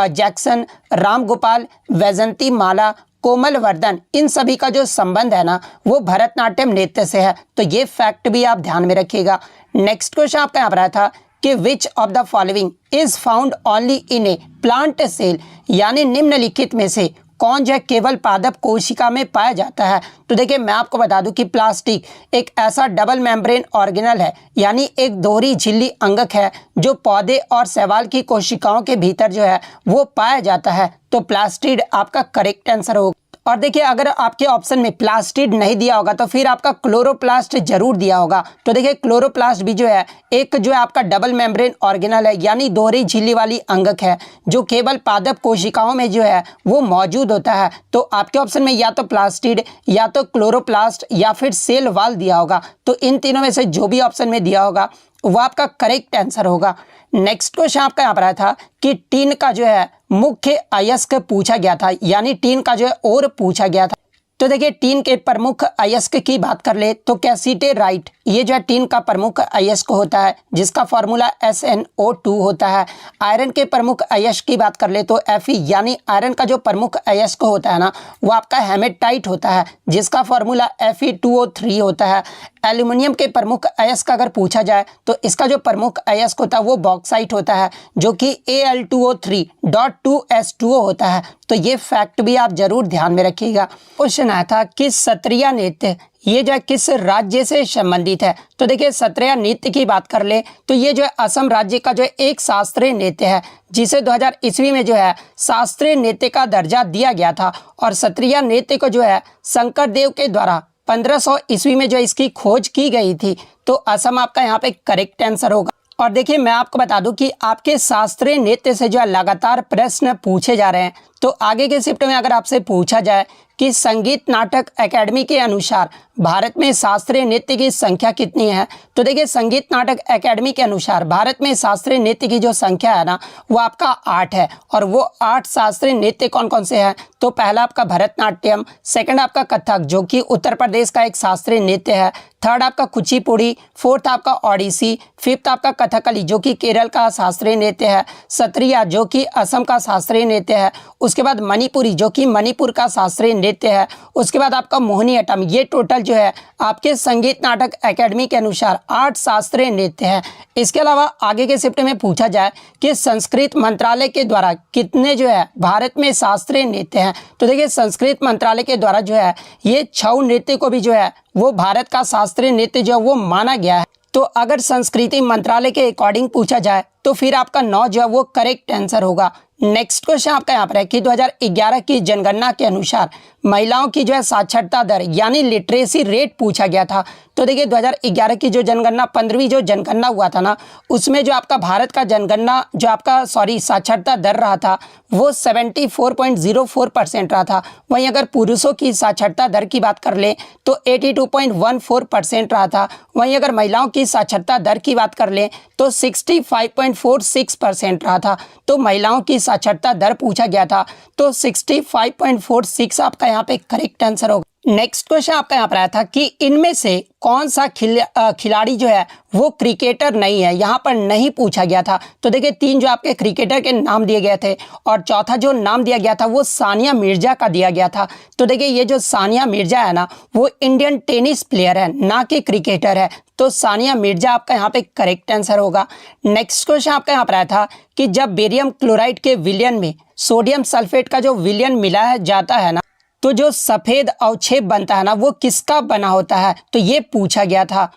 जैक्सन, राम गोपाल, वैजंती माला, कोमल वर्धन, इन सभी का जो संबंध है ना वो भरतनाट्यम नृत्य से है। तो ये फैक्ट भी आप ध्यान में रखिएगा। नेक्स्ट क्वेश्चन आपका यहाँ पर आया था कि which of the following is found only in a plant cell, यानी निम्नलिखित में से कौन जो है केवल पादप कोशिका में पाया जाता है। तो देखिए मैं आपको बता दूं कि प्लास्टिक एक ऐसा डबल मेम्ब्रेन ऑर्गेनल है, यानी एक दोहरी झिल्ली अंगक है जो पौधे और शैवाल की कोशिकाओं के भीतर जो है वो पाया जाता है। तो प्लास्टिड आपका करेक्ट आंसर होगा। और देखिए अगर आपके ऑप्शन में प्लास्टिड नहीं दिया होगा तो फिर आपका क्लोरोप्लास्ट जरूर दिया होगा। तो देखिए क्लोरोप्लास्ट भी जो है एक जो है आपका डबल मेम्ब्रेन ऑर्गेनल है, यानी दोहरी झिल्ली वाली अंगक है जो केवल पादप कोशिकाओं में जो है वो मौजूद होता है। तो आपके ऑप्शन में या तो प्लास्टिड या तो क्लोरोप्लास्ट या फिर सेल वाल दिया होगा। तो इन तीनों में से जो भी ऑप्शन में दिया होगा वो आपका करेक्ट आंसर होगा। नेक्स्ट क्वेश्चन आपका यहाँ पर आया था कि टीन का जो है मुख्य अयस्क पूछा गया था, यानी टीन का जो है और पूछा गया था। तो देखिए टीन के प्रमुख अयस्क की बात कर ले तो कैसीटेराइट ये जो है टीन का प्रमुख अयस्क होता है जिसका फॉर्मूला SnO2 होता है। आयरन के प्रमुख अयस्क की बात कर ले तो Fe यानी आयरन का जो प्रमुख अयस्क होता है ना वो आपका हेमेटाइट होता है जिसका फॉर्मूला Fe2O3 होता है। एल्यूमिनियम के प्रमुख अयस्क अगर पूछा जाए तो इसका जो प्रमुख अयस्क होता है वो बॉक्साइट होता है जो कि Al2O3.2S2O होता है। तो ये फैक्ट भी आप जरूर ध्यान में रखिएगा। क्वेश्चन आया था कि सत्रिया नृत्य ये जो है किस राज्य से संबंधित है। तो देखिए सत्रिया नृत्य की बात कर ले तो ये जो है असम राज्य का जो है एक शास्त्रीय नृत्य है जिसे 2000 ईस्वी में जो है शास्त्रीय नृत्य का दर्जा दिया गया था। और सत्रिया नृत्य को जो है शंकर देव के द्वारा 1500 ईस्वी में जो इसकी खोज की गई थी। तो असम आपका यहाँ पे करेक्ट आंसर होगा। और देखिए मैं आपको बता दूं कि आपके शास्त्रीय नृत्य से जो है लगातार प्रश्न पूछे जा रहे हैं। तो आगे के शिफ्ट में अगर आपसे पूछा जाए कि संगीत नाटक एकेडमी के अनुसार भारत में शास्त्रीय नृत्य की संख्या कितनी है, तो देखिए संगीत नाटक एकेडमी के अनुसार भारत में शास्त्रीय नृत्य की जो संख्या है ना वो आपका 8 है। और वो 8 शास्त्रीय नृत्य कौन कौन से हैं, तो पहला आपका भरतनाट्यम, सेकंड आपका कथक जो कि उत्तर प्रदेश का एक शास्त्रीय नृत्य है, थर्ड आपका कुचिपुड़ी, फोर्थ आपका ओडिसी, फिफ्थ आपका कथकली जो कि केरल का शास्त्रीय नृत्य है, सत्रिया जो कि असम का शास्त्रीय नृत्य है, उसके बाद मणिपुरी जो कि मणिपुर का शास्त्रीय नृत्य है, उसके बाद आपका मोहिनीअट्टम। ये टोटल जो है आपके संगीत नाटक एकेडमी के अनुसार 8 शास्त्रीय नृत्य है। इसके अलावा आगे के शिफ्ट में पूछा जाए कि संस्कृत मंत्रालय के द्वारा कितने जो है भारत में शास्त्रीय नृत्य हैं, तो देखिए संस्कृत मंत्रालय के द्वारा जो है ये 6 नृत्य को भी जो है वो भारत का शास्त्रीय नृत्य जो है वो माना गया है। तो अगर संस्कृति मंत्रालय के अकॉर्डिंग पूछा जाए तो फिर आपका 9 जो है वो करेक्ट आंसर होगा। नेक्स्ट क्वेश्चन आपका यहाँ पर है कि 2011 की जनगणना के अनुसार महिलाओं की जो है साक्षरता दर यानी लिटरेसी रेट पूछा गया था। तो देखिए 2011 की जो जनगणना 15वीं जो जनगणना हुआ था ना उसमें जो आपका भारत का जनगणना जो आपका साक्षरता दर रहा था वो 74.04% रहा था। वहीं अगर पुरुषों की साक्षरता दर की बात कर ले तो 82.14% रहा था। वहीं अगर महिलाओं की साक्षरता दर की बात कर ले तो 65.46% रहा था। तो महिलाओं की साक्षरता दर पूछा गया था तो 65.46 आपका यहाँ पे करेक्ट आंसर होगा। नेक्स्ट क्वेश्चन आपका यहाँ पर आया था कि इनमें से कौन सा खिलाड़ी जो है वो क्रिकेटर नहीं है, यहाँ पर नहीं पूछा गया था। तो देखिए 3 जो आपके क्रिकेटर के नाम दिए गए थे और चौथा जो नाम दिया गया था वो सानिया मिर्जा का दिया गया था। तो देखिए ये जो सानिया मिर्जा है ना वो इंडियन टेनिस प्लेयर है, ना कि क्रिकेटर है। तो सानिया मिर्जा आपका यहाँ पे करेक्ट आंसर होगा। नेक्स्ट क्वेश्चन आपका यहाँ पर आया था कि जब बेरियम क्लोराइड के विलयन में सोडियम सल्फेट का जो विलयन मिलाया जाता है ना तो जो सफ़ेद अवक्षेप बनता है ना वो किसका बना होता है, तो ये पूछा गया था।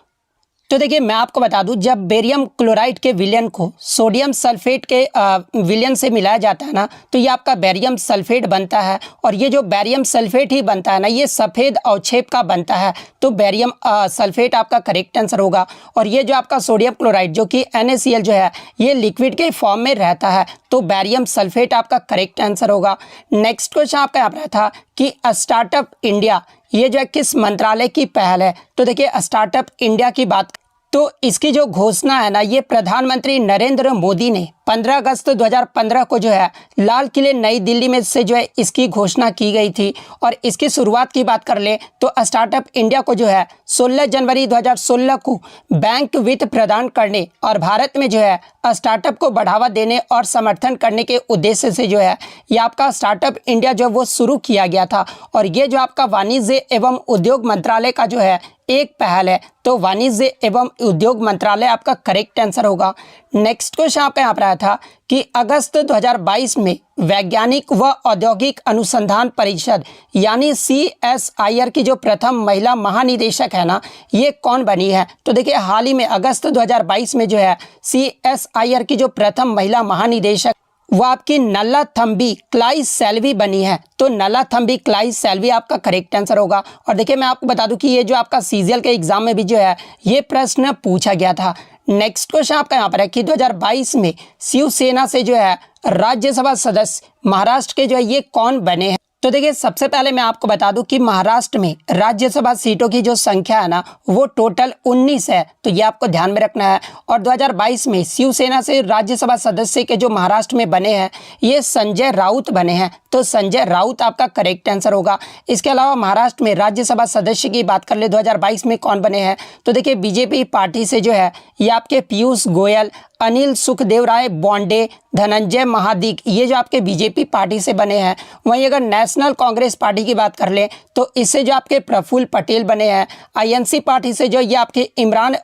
तो देखिए मैं आपको बता दूं, जब बेरियम क्लोराइड के विलयन को सोडियम सल्फेट के विलयन से मिलाया जाता है ना तो ये आपका बेरियम सल्फेट बनता है। और ये जो बेरियम सल्फेट ही बनता है ना ये सफ़ेद अवक्षेप का बनता है। तो बेरियम सल्फेट आपका करेक्ट आंसर होगा। और ये जो आपका सोडियम क्लोराइड जो कि NaCl जो है ये लिक्विड के फॉर्म में रहता है। तो बेरियम सल्फेट आपका करेक्ट आंसर होगा। नेक्स्ट क्वेश्चन आपका यहाँ पर था कि स्टार्टअप इंडिया ये जो है किस मंत्रालय की पहल है। तो देखिए स्टार्टअप इंडिया की बात तो इसकी जो घोषणा है ना ये प्रधानमंत्री नरेंद्र मोदी ने 15 अगस्त 2015 को जो है लाल किले नई दिल्ली में से जो है इसकी घोषणा की गई थी। और इसकी शुरुआत की बात कर ले तो स्टार्टअप इंडिया को जो है 16 जनवरी 2016 को बैंक वित्त प्रदान करने और भारत में जो है स्टार्टअप को बढ़ावा देने और समर्थन करने के उद्देश्य से जो है ये आपका स्टार्टअप इंडिया जो वो शुरू किया गया था। और ये जो आपका वाणिज्य एवं उद्योग मंत्रालय का जो है एक पहल है। तो वाणिज्य एवं उद्योग मंत्रालय आपका करेक्ट आंसर होगा। नेक्स्ट क्वेश्चन आपका यहाँ पर आया था कि अगस्त 2022 में वैज्ञानिक व औद्योगिक अनुसंधान परिषद यानी CSIR की जो प्रथम महिला महानिदेशक है ना ये कौन बनी है। तो देखिए हाल ही में अगस्त 2022 में जो है CSIR की जो प्रथम महिला महानिदेशक वो आपकी नल्लाथम्बी क्लाई सेल्वी बनी है। तो नल्लाथम्बी क्लाई सेल्वी आपका करेक्ट आंसर होगा। और देखिए मैं आपको बता दूं कि ये जो आपका CGL के एग्जाम में भी जो है ये प्रश्न पूछा गया था। नेक्स्ट क्वेश्चन आपका यहाँ पर है कि 2022 में शिवसेना से जो है राज्यसभा सदस्य महाराष्ट्र के जो है ये कौन बने हैं। तो देखिए सबसे पहले मैं आपको बता दूं कि महाराष्ट्र में राज्यसभा सीटों की जो संख्या है ना वो टोटल 19 है। तो ये आपको ध्यान में रखना है। और 2022 में शिवसेना से राज्यसभा सदस्य के जो महाराष्ट्र में बने हैं ये संजय राउत बने हैं। तो संजय राउत आपका करेक्ट आंसर होगा। इसके अलावा महाराष्ट्र में राज्यसभा सदस्य की बात कर ले 2022 में कौन बने हैं। तो देखिए बीजेपी पार्टी से जो है ये आपके पीयूष गोयल, अनिल सुखदेव राय बॉन्डे, धनंजय महादिक ये जो आपके बीजेपी पार्टी से बने हैं। वहीं अगर नेशनल कांग्रेस पार्टी की बात कर लें तो इससे जो आपके प्रफुल्ल पटेल बने हैं। INC पार्टी से जो ये आपके इमरान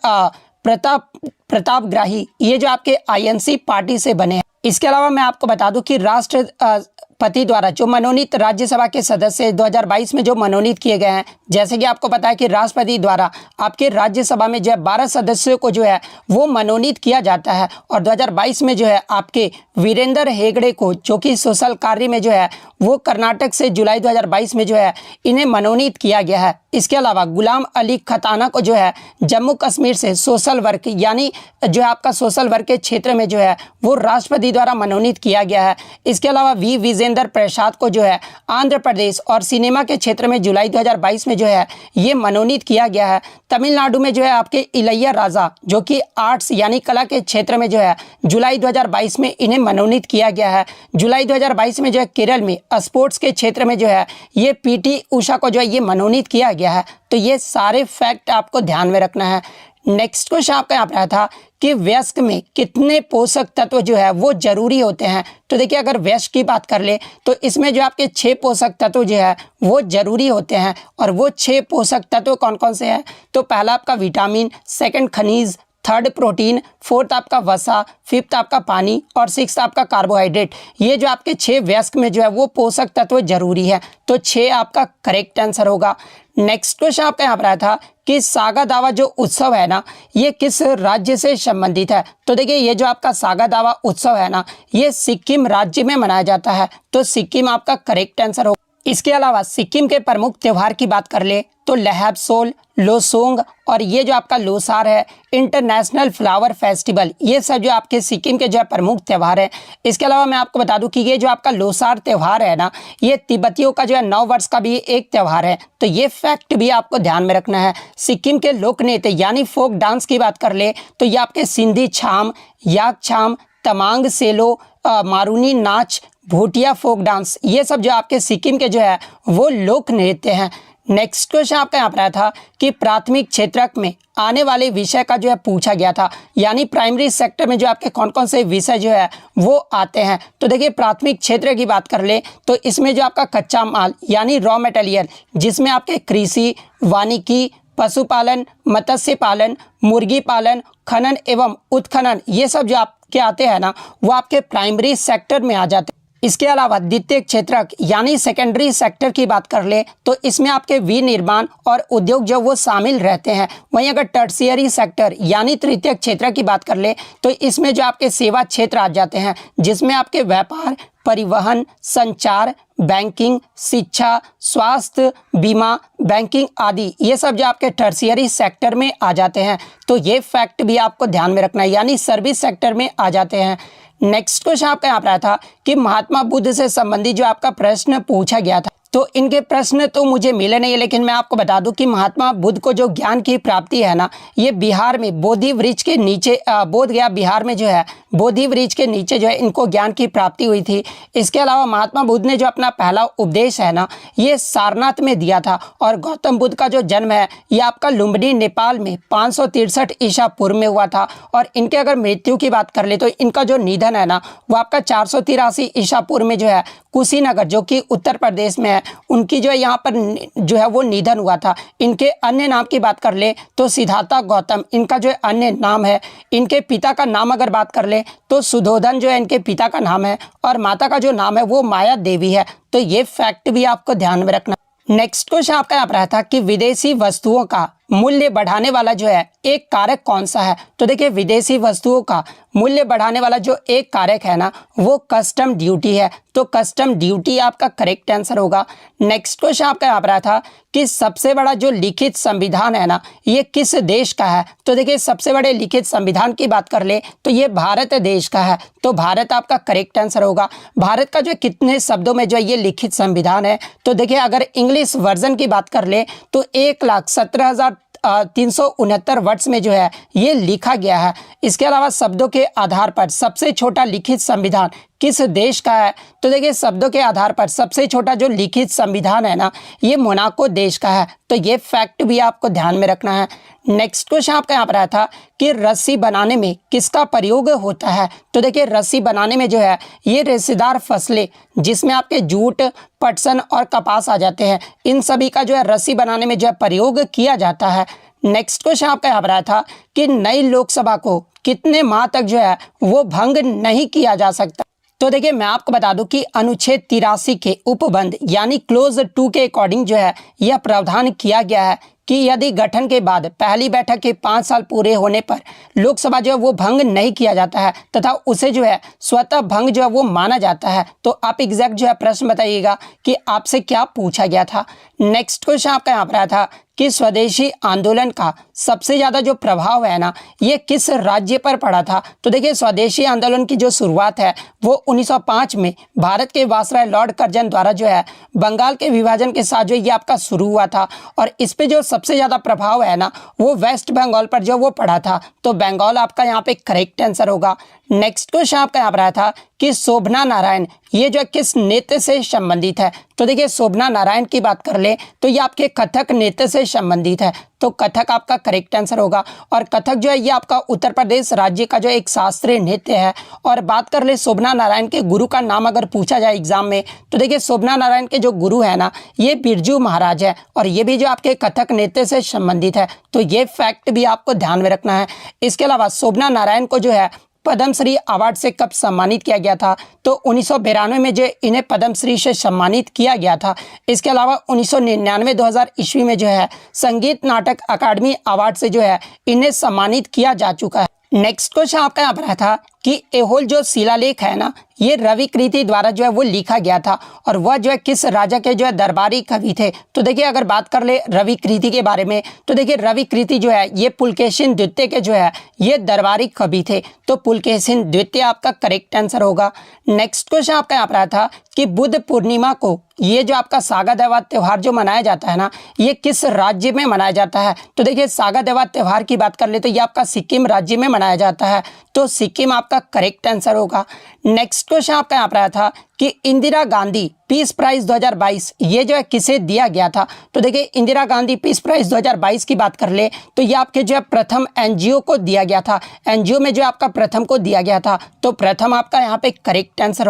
प्रताप ग्राही ये जो आपके INC पार्टी से बने हैं। इसके अलावा मैं आपको बता दूं कि राष्ट्रपति द्वारा जो मनोनीत राज्यसभा के सदस्य 2022 में जो मनोनीत किए गए हैं, जैसे कि आपको पता है कि राष्ट्रपति द्वारा आपके राज्यसभा में जो है 12 सदस्यों को जो है वो मनोनीत किया जाता है। और 2022 में जो है आपके वीरेंद्र हेगड़े को जो कि सोशल कार्य में जो है वो कर्नाटक से जुलाई 2022 में जो है इन्हें मनोनीत किया गया है। इसके अलावा गुलाम अली खताना को जो है जम्मू कश्मीर से सोशल वर्क यानी जो है आपका सोशल वर्क के क्षेत्र में जो है वो राष्ट्रपति द्वारा मनोनीत किया गया है। इसके अलावा V विजेंद्र प्रसाद को जो है आंध्र प्रदेश और सिनेमा के क्षेत्र में जुलाई 2022 में जो है ये मनोनीत किया गया है। तमिलनाडु में जो है आपके इलैया राजा जो कि आर्ट्स यानी कला के क्षेत्र में जो है जुलाई 2022 में इन्हें मनोनीत किया गया है। जुलाई 2022 में जो है केरल में स्पोर्ट्स के क्षेत्र में जो है ये PT उषा को जो है ये मनोनीत किया गया है। तो ये सारे फैक्ट आपको ध्यान में रखना है। नेक्स्ट क्वेश्चन आपका यहाँ पर आया था कि वयस्क में कितने पोषक तत्व जो है वो जरूरी होते हैं। तो देखिए अगर वयस्क की बात कर ले तो इसमें जो आपके 6 पोषक तत्व जो है वो जरूरी होते हैं। और वो 6 पोषक तत्व कौन कौन से हैं। तो पहला आपका विटामिन, सेकंड खनिज, थर्ड प्रोटीन, फोर्थ आपका वसा, फिफ्थ आपका पानी और सिक्स्थ आपका कार्बोहाइड्रेट। ये जो आपके 6 वयस्क में जो है वो पोषक तत्व जरूरी है। तो 6 आपका करेक्ट आंसर होगा। नेक्स्ट क्वेश्चन आपका यहाँ पर आया था कि सागा दावा जो उत्सव है ना ये किस राज्य से संबंधित है। तो देखिए ये जो आपका सागा दावा उत्सव है ना ये सिक्किम राज्य में मनाया जाता है। तो सिक्किम आपका करेक्ट आंसर होगा। इसके अलावा सिक्किम के प्रमुख त्यौहार की बात कर ले तो लहबसोल, लोसोंग और ये जो आपका लोसार है, इंटरनेशनल फ्लावर फेस्टिवल, ये सब जो आपके सिक्किम के जो है प्रमुख त्यौहार है। इसके अलावा मैं आपको बता दूं कि ये जो आपका लोसार त्यौहार है ना ये तिब्बतियों का जो है 9 वर्ष का भी एक त्यौहार है। तो ये फैक्ट भी आपको ध्यान में रखना है। सिक्किम के लोक नृत्य यानी फोक डांस की बात कर ले तो ये आपके सिंधी छाम, याक छाम, तमांग सेलो, मारूनी नाच, भूटिया फोक डांस, ये सब जो आपके सिक्किम के जो है वो लोक नृत्य हैं। नेक्स्ट क्वेश्चन आपका यहाँ पर आया था कि प्राथमिक क्षेत्रक में आने वाले विषय का जो है पूछा गया था, यानी प्राइमरी सेक्टर में जो आपके कौन कौन से विषय जो है वो आते हैं। तो देखिए प्राथमिक क्षेत्र की बात कर ले तो इसमें जो आपका कच्चा माल यानी रॉ मटेरियल, जिसमें आपके कृषि, वानिकी, पशुपालन, मत्स्य पालन, मुर्गी पालन, खनन एवं उत्खनन, ये सब जो आपके आते हैं ना वो आपके प्राइमरी सेक्टर में आ जाते हैं। इसके अलावा द्वितीय क्षेत्रक यानी सेकेंडरी सेक्टर की बात कर ले तो इसमें आपके विनिर्माण और उद्योग जो वो शामिल रहते हैं। वहीं अगर टर्शियरी सेक्टर यानी तृतीय क्षेत्र की बात कर ले तो इसमें जो आपके सेवा क्षेत्र आ जाते हैं, जिसमें आपके व्यापार, परिवहन, संचार, बैंकिंग, शिक्षा, स्वास्थ्य, बीमा, बैंकिंग आदि, ये सब जो आपके टर्शियरी सेक्टर में आ जाते हैं। तो ये फैक्ट भी आपको ध्यान में रखना है, यानी सर्विस सेक्टर में आ जाते हैं। नेक्स्ट क्वेश्चन आपका यहाँ पर आया था कि महात्मा बुद्ध से संबंधित जो आपका प्रश्न पूछा गया था, तो इनके प्रश्न तो मुझे मिले नहीं है, लेकिन मैं आपको बता दूं कि महात्मा बुद्ध को जो ज्ञान की प्राप्ति है ना, ये बिहार में बोधि वृक्ष के नीचे, बोध गया बिहार में जो है बोधि वृक्ष के नीचे जो है इनको ज्ञान की प्राप्ति हुई थी। इसके अलावा महात्मा बुद्ध ने जो अपना पहला उपदेश है ना ये सारनाथ में दिया था, और गौतम बुद्ध का जो जन्म है ये आपका लुम्बिनी नेपाल में 563 ईसा पूर्व में हुआ था। और इनके अगर मृत्यु की बात कर ले तो इनका जो निधन है ना वो आपका 483 ईसा पूर्व में जो है कुशीनगर, जो कि उत्तर प्रदेश में है, उनकी जो है यहाँ पर जो है वो निधन हुआ था। इनके अन्य नाम की बात कर ले तो सिद्धार्थ गौतम इनका जो है अन्य नाम है। इनके पिता का नाम अगर बात कर ले तो सुधोधन जो है इनके पिता का नाम है, और माता का जो नाम है वो माया देवी है। तो ये फैक्ट भी आपको ध्यान में रखना। नेक्स्ट क्वेश्चन आपका यहाँ पर आया था कि विदेशी वस्तुओं का मूल्य बढ़ाने वाला जो है एक कारक कौन सा है। तो देखिए विदेशी वस्तुओं का मूल्य बढ़ाने वाला जो एक कारक है ना वो कस्टम ड्यूटी है। तो कस्टम ड्यूटी आपका करेक्ट आंसर होगा। नेक्स्ट क्वेश्चन आपका यहाँ पर आया था कि सबसे बड़ा जो लिखित संविधान है ना ये किस देश का है। तो देखिए सबसे बड़े लिखित संविधान की बात कर ले तो ये भारत देश का है। तो भारत आपका करेक्ट आंसर होगा। भारत का जो कितने शब्दों में जो ये लिखित संविधान है, तो देखिए अगर इंग्लिश वर्जन की बात कर ले तो 1,17,369 वर्ड्स में जो है ये लिखा गया है। इसके अलावा शब्दों के आधार पर सबसे छोटा लिखित संविधान किस देश का है। तो देखिए शब्दों के आधार पर सबसे छोटा जो लिखित संविधान है ना ये मोनाको देश का है। तो ये फैक्ट भी आपको ध्यान में रखना है। नेक्स्ट क्वेश्चन आपका यहाँ पर आया था कि रस्सी बनाने में किसका प्रयोग होता है। तो देखिए रस्सी बनाने में जो है ये रेशेदार फसलें, जिसमें आपके जूट, पटसन और कपास आ जाते हैं, इन सभी का जो है रस्सी बनाने में जो है प्रयोग किया जाता है। नेक्स्ट क्वेश्चन आपका यहाँ पर आया था कि नई लोकसभा को कितने माह तक जो है वो भंग नहीं किया जा सकता। तो देखिए मैं आपको बता दूं कि अनुच्छेद 83 के उपबंध यानी क्लोज 2 के अकॉर्डिंग जो है यह प्रावधान किया गया है कि यदि गठन के बाद पहली बैठक के 5 साल पूरे होने पर लोकसभा जो है वो भंग नहीं किया जाता है तथा उसे जो है स्वतः भंग जो है वो माना जाता है। तो आप एग्जैक्ट जो है प्रश्न बताइएगा कि आपसे क्या पूछा गया था। नेक्स्ट क्वेश्चन आपका यहाँ पर आया था कि स्वदेशी आंदोलन का सबसे ज़्यादा जो प्रभाव है ना ये किस राज्य पर पड़ा था। तो देखिए स्वदेशी आंदोलन की जो शुरुआत है वो 1905 में भारत के वायसराय लॉर्ड कर्जन द्वारा जो है बंगाल के विभाजन के साथ जो ये आपका शुरू हुआ था, और इस पे जो सबसे ज़्यादा प्रभाव है ना वो वेस्ट बंगाल पर जो वो पड़ा था। तो बंगाल आपका यहाँ पे करेक्ट आंसर होगा। नेक्स्ट क्वेश्चन आपका यहाँ पर आया था कि शोभना नारायण ये जो किस नृत्य से संबंधित है। तो देखिए शोभना नारायण की बात कर ले तो ये आपके कथक नृत्य से संबंधित है। तो कथक आपका करेक्ट आंसर होगा। और कथक जो है ये आपका उत्तर प्रदेश राज्य का जो एक शास्त्रीय नृत्य है। और बात कर ले शोभना नारायण के गुरु का नाम अगर पूछा जाए एग्जाम में, तो देखिए शोभना नारायण के जो गुरु है ना ये बिरजू महाराज है, और ये भी जो आपके कथक नृत्य से संबंधित है। तो ये फैक्ट भी आपको ध्यान में रखना है। इसके अलावा शोभना नारायण को जो है पद्मश्री अवार्ड से कब सम्मानित किया गया था। तो 1992 में जो इन्हें पद्मश्री से सम्मानित किया गया था। इसके अलावा 1999-2000 ईस्वी में जो है संगीत नाटक अकादमी अवार्ड से जो है इन्हें सम्मानित किया जा चुका है। नेक्स्ट क्वेश्चन आपका यहाँ पर आया था कि ऐहोल जो शिलालेख है ना ये रवि कृति द्वारा जो है वो लिखा गया था, और वह जो है किस राजा के जो है दरबारी कवि थे। तो देखिए अगर बात कर ले रवि कृति के बारे में, तो देखिए रवि कृति जो है ये पुलकेशिन द्वितीय के जो है ये दरबारी कवि थे। तो पुलकेशिन द्वितीय आपका करेक्ट आंसर होगा। नेक्स्ट क्वेश्चन आपका यहाँ पर आया था कि बुद्ध पूर्णिमा को ये जो आपका सागा दावा त्यौहार जो मनाया जाता है ना ये किस राज्य में मनाया जाता है। तो देखिए सागा दावा त्यौहार की बात कर ले तो ये आपका सिक्किम राज्य में मनाया जाता है। तो सिक्किम आपका आपका करेक्ट आंसर होगा। नेक्स्ट क्वेश्चन आपका यहाँ पर आया था कि इंदिरा गांधी पीस प्राइज 2022 ये जो है किसे दिया गया था। तो देखिए इंदिरा गांधी पीस प्राइज 2022 की बात कर ले तो ये आपके जो है प्रथम एनजीओ को दिया गया था। एनजीओ में जो आपका प्रथम को दिया गया था, तो प्रथम आपका यहाँ पे करेक्ट आंसर